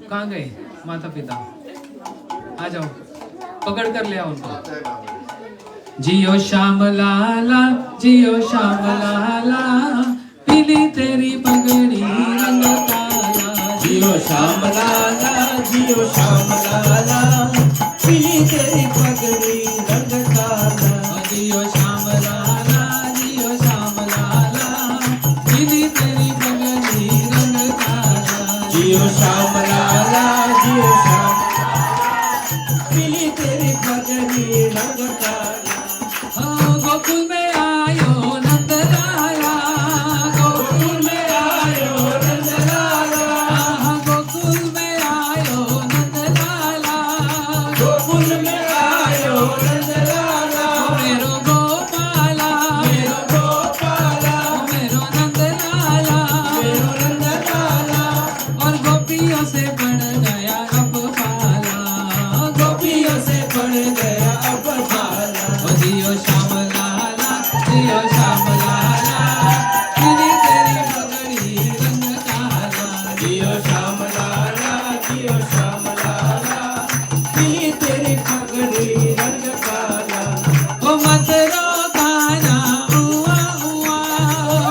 कहाँ गए माता पिता? आ जाओ, पकड़ कर ले आओ उनको। जियो श्याम लाला, जियो श्याम लाला, पीली तेरी पगड़ी रंग काला। जियो श्याम लाला, जियो श्याम लाला, पीली तेरी पगड़ी रंग काला। जियो श्याम लाला, जियो श्याम लाला, पीली तेरी पगड़ी रंग काला। जियो श्याम लाला, जियो श्याम पीली तेरी पगड़ी रंग काला। गोकुल में आयो नंद लाला, गोकुल में आयो नंद लाला, गोकुल में आयो नंद लाला, गोकुल में आयो नंद लाला। मेरो गोपाला, मेरो गोपाला, मेरो नंद लाला, मेरो नंद लाला। और गोपियों से बढ़ गया अब पाला, गोपियों से बढ़ गया अब भाला। जियो श्याम लाला, जियो श्याम लाला, पीली तेरी पगड़ी रंग काला। जियो श्याम लाला, जियो श्याम लाला, पीली तेरी पगड़ी रंग काला। ओ मत रोका ना हुआ हुआ,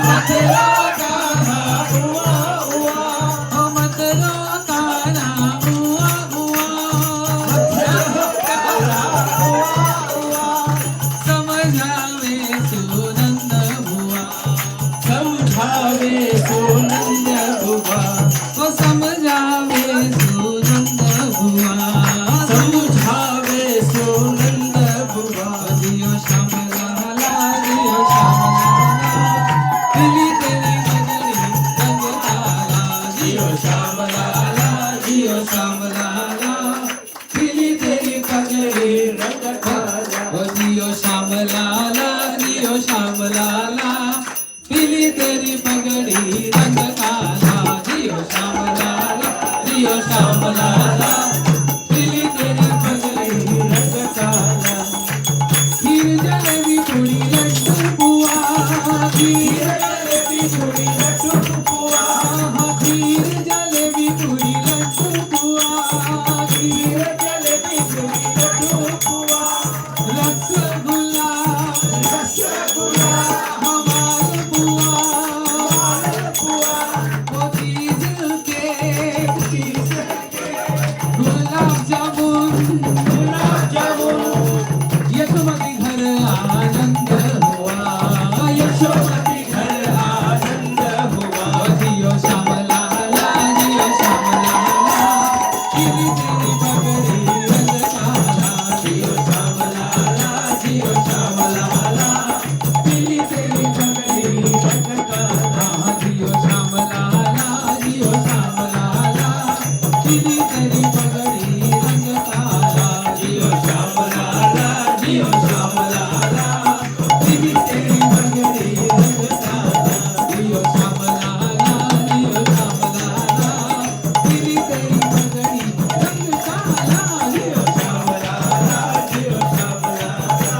मत रोका ना हुआ हुआ, ओ मत रोका ना हुआ हुआ, समझावे सुनंद हुआ, समझावे सुनंद हुआ, ओ समझावे सुनंद हुआ, समझावे सुनंद हुआ। जियो श्याम लाला, जियो श्याम लाला, पीली तेरी पगड़ी रंग काला। जियो श्याम लाला, जियो श्याम लाला, पीली तेरी पगड़ी रंग काला। ओ जियो श्याम लाला, जियो श्याम लाला, पीली तेरी पगड़ी रंग काला। जियो श्याम लाला, जियो श्याम लाला, पीली तेरी पगड़ी रंग काला। खीर जलेबी पूड़ी लड्डू बुआ, खीर जलेबी पूड़ी लड्डू बुआ, खीर जलेबी पूड़ी लड्डू बुआ, खीर जलेबी पूड़ी लड्डू बुआ, रसगुल्ला रसगुल्ला, हमार बुआ वो चीज के गुलाब जामुन, गुलाब जामुन, यशोमती घर आनंद हुआ, यशोमती घर आनंद हुआ। जियो श्याम लाला, जियो श्याम लाला, पीली तेरी पगड़ी रंग काला। जियो श्याम लाला, जियो श्याम लाला, पीली तेरी पगड़ी रंग काला। जियो श्याम लाला, जियो श्याम लाला, पीली तेरी पगड़ी रंग काला। जियो श्याम लाला, जियो श्याम लाला, पीली तेरी पगड़ी रंग काला। जियो श्याम लाला, जियो श्याम लाला, पीली तेरी पगड़ी रंग काला। जियो श्याम लाला, जियो श्याम लाला,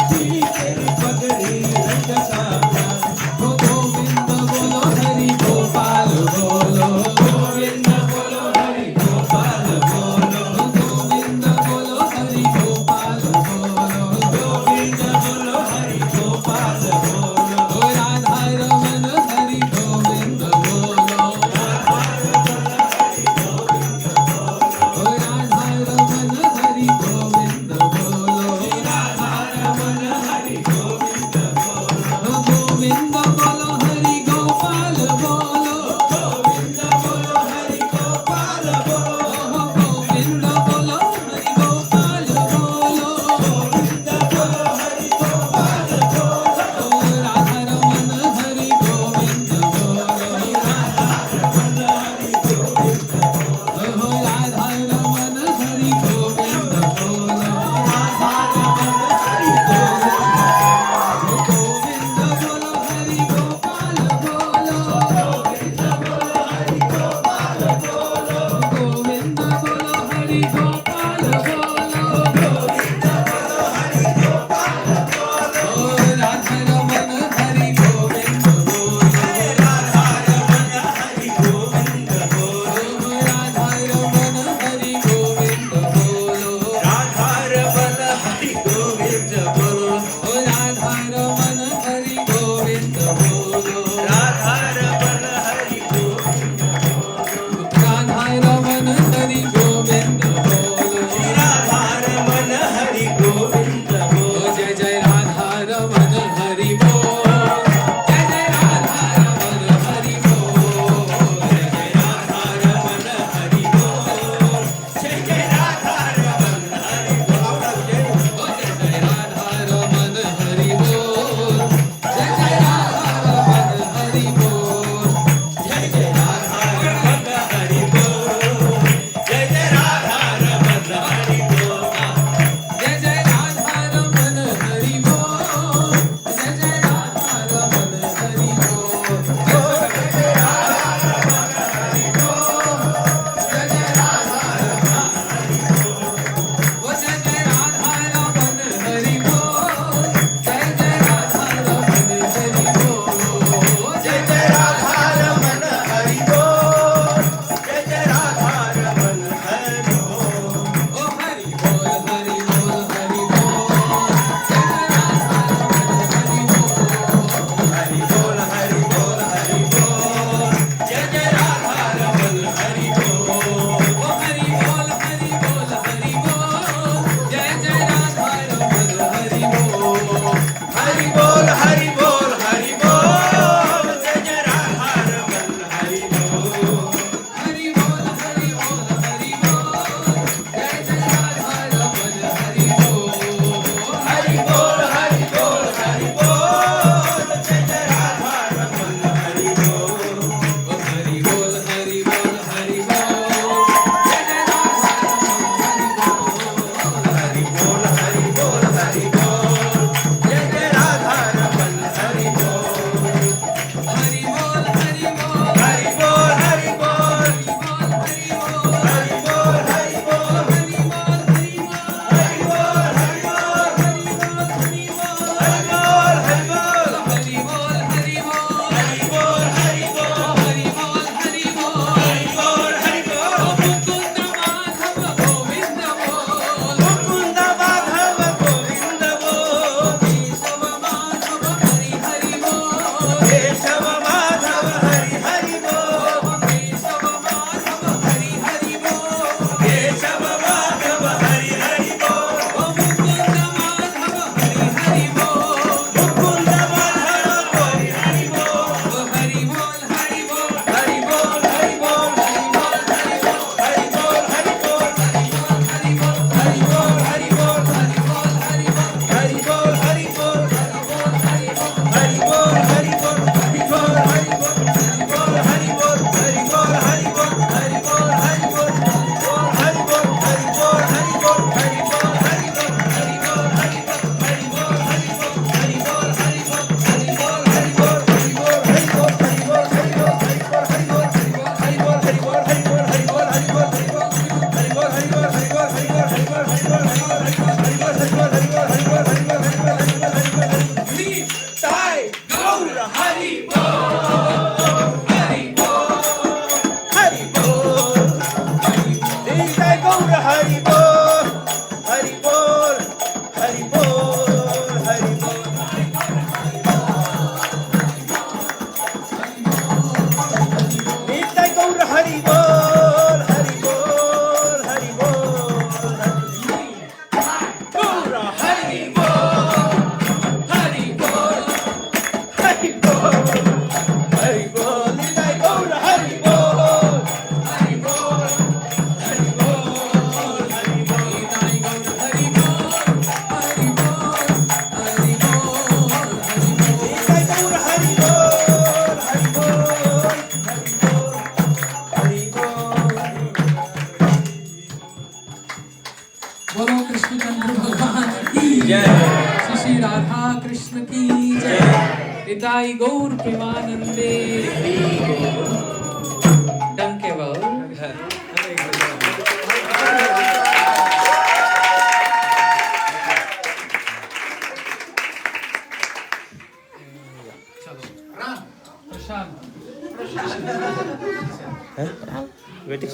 पीली तेरी पगड़ी रंग काला। ओ गोविंद बोलो हरि गोपाल बोलो, गोविंद बोलो हरि गोपाल बोलो, गोविंद बोलो हरि गोपाल बोलो, गोविंद बोलो हरि गोपाल बोलो। ओ राधा रमन हरि गोविंद बोलो, ओ राधा रमन हरि गोविंद बोलो, रमन हरि गोविंद बोलो, ओ गोविंद बोलो हरि गोपाल बोलो, गोविंद बोलो हरि गोपाल बोलो, ओ गोविंद बोलो हरि गोपाल बोलो, गोविंद बोलो हरि गोपाल बोलो। ओ राधा रमन हरि गोविंद बोलो, ओ राधा रमन हरि गोविंद बोलो, गोविंद बोलो हरि गोपाल गौर हरि बोल हरि बोल हरि बोल निताय गौर हरि बोल हरि बोल हरि बोल हरि बोल निताय गौर हरि बोल हरि बोल हरि बोल गौर हरि बोल हरि बोल हरि बोल हरि बोल निताय गौर हरि बोल हरि बोल हरि बोल हरि बोल निताय गौर हरि बोल हरि बोल हरि बोल निताय गौर हरि बोल हरि बोल हरि बोल बोलो कृष्णचंद्र भगवान की जय। श्री श्री राधा कृष्ण की जय। निताई गौर प्रेमानंदे डंके बल चलो प्रशांत वेटिंग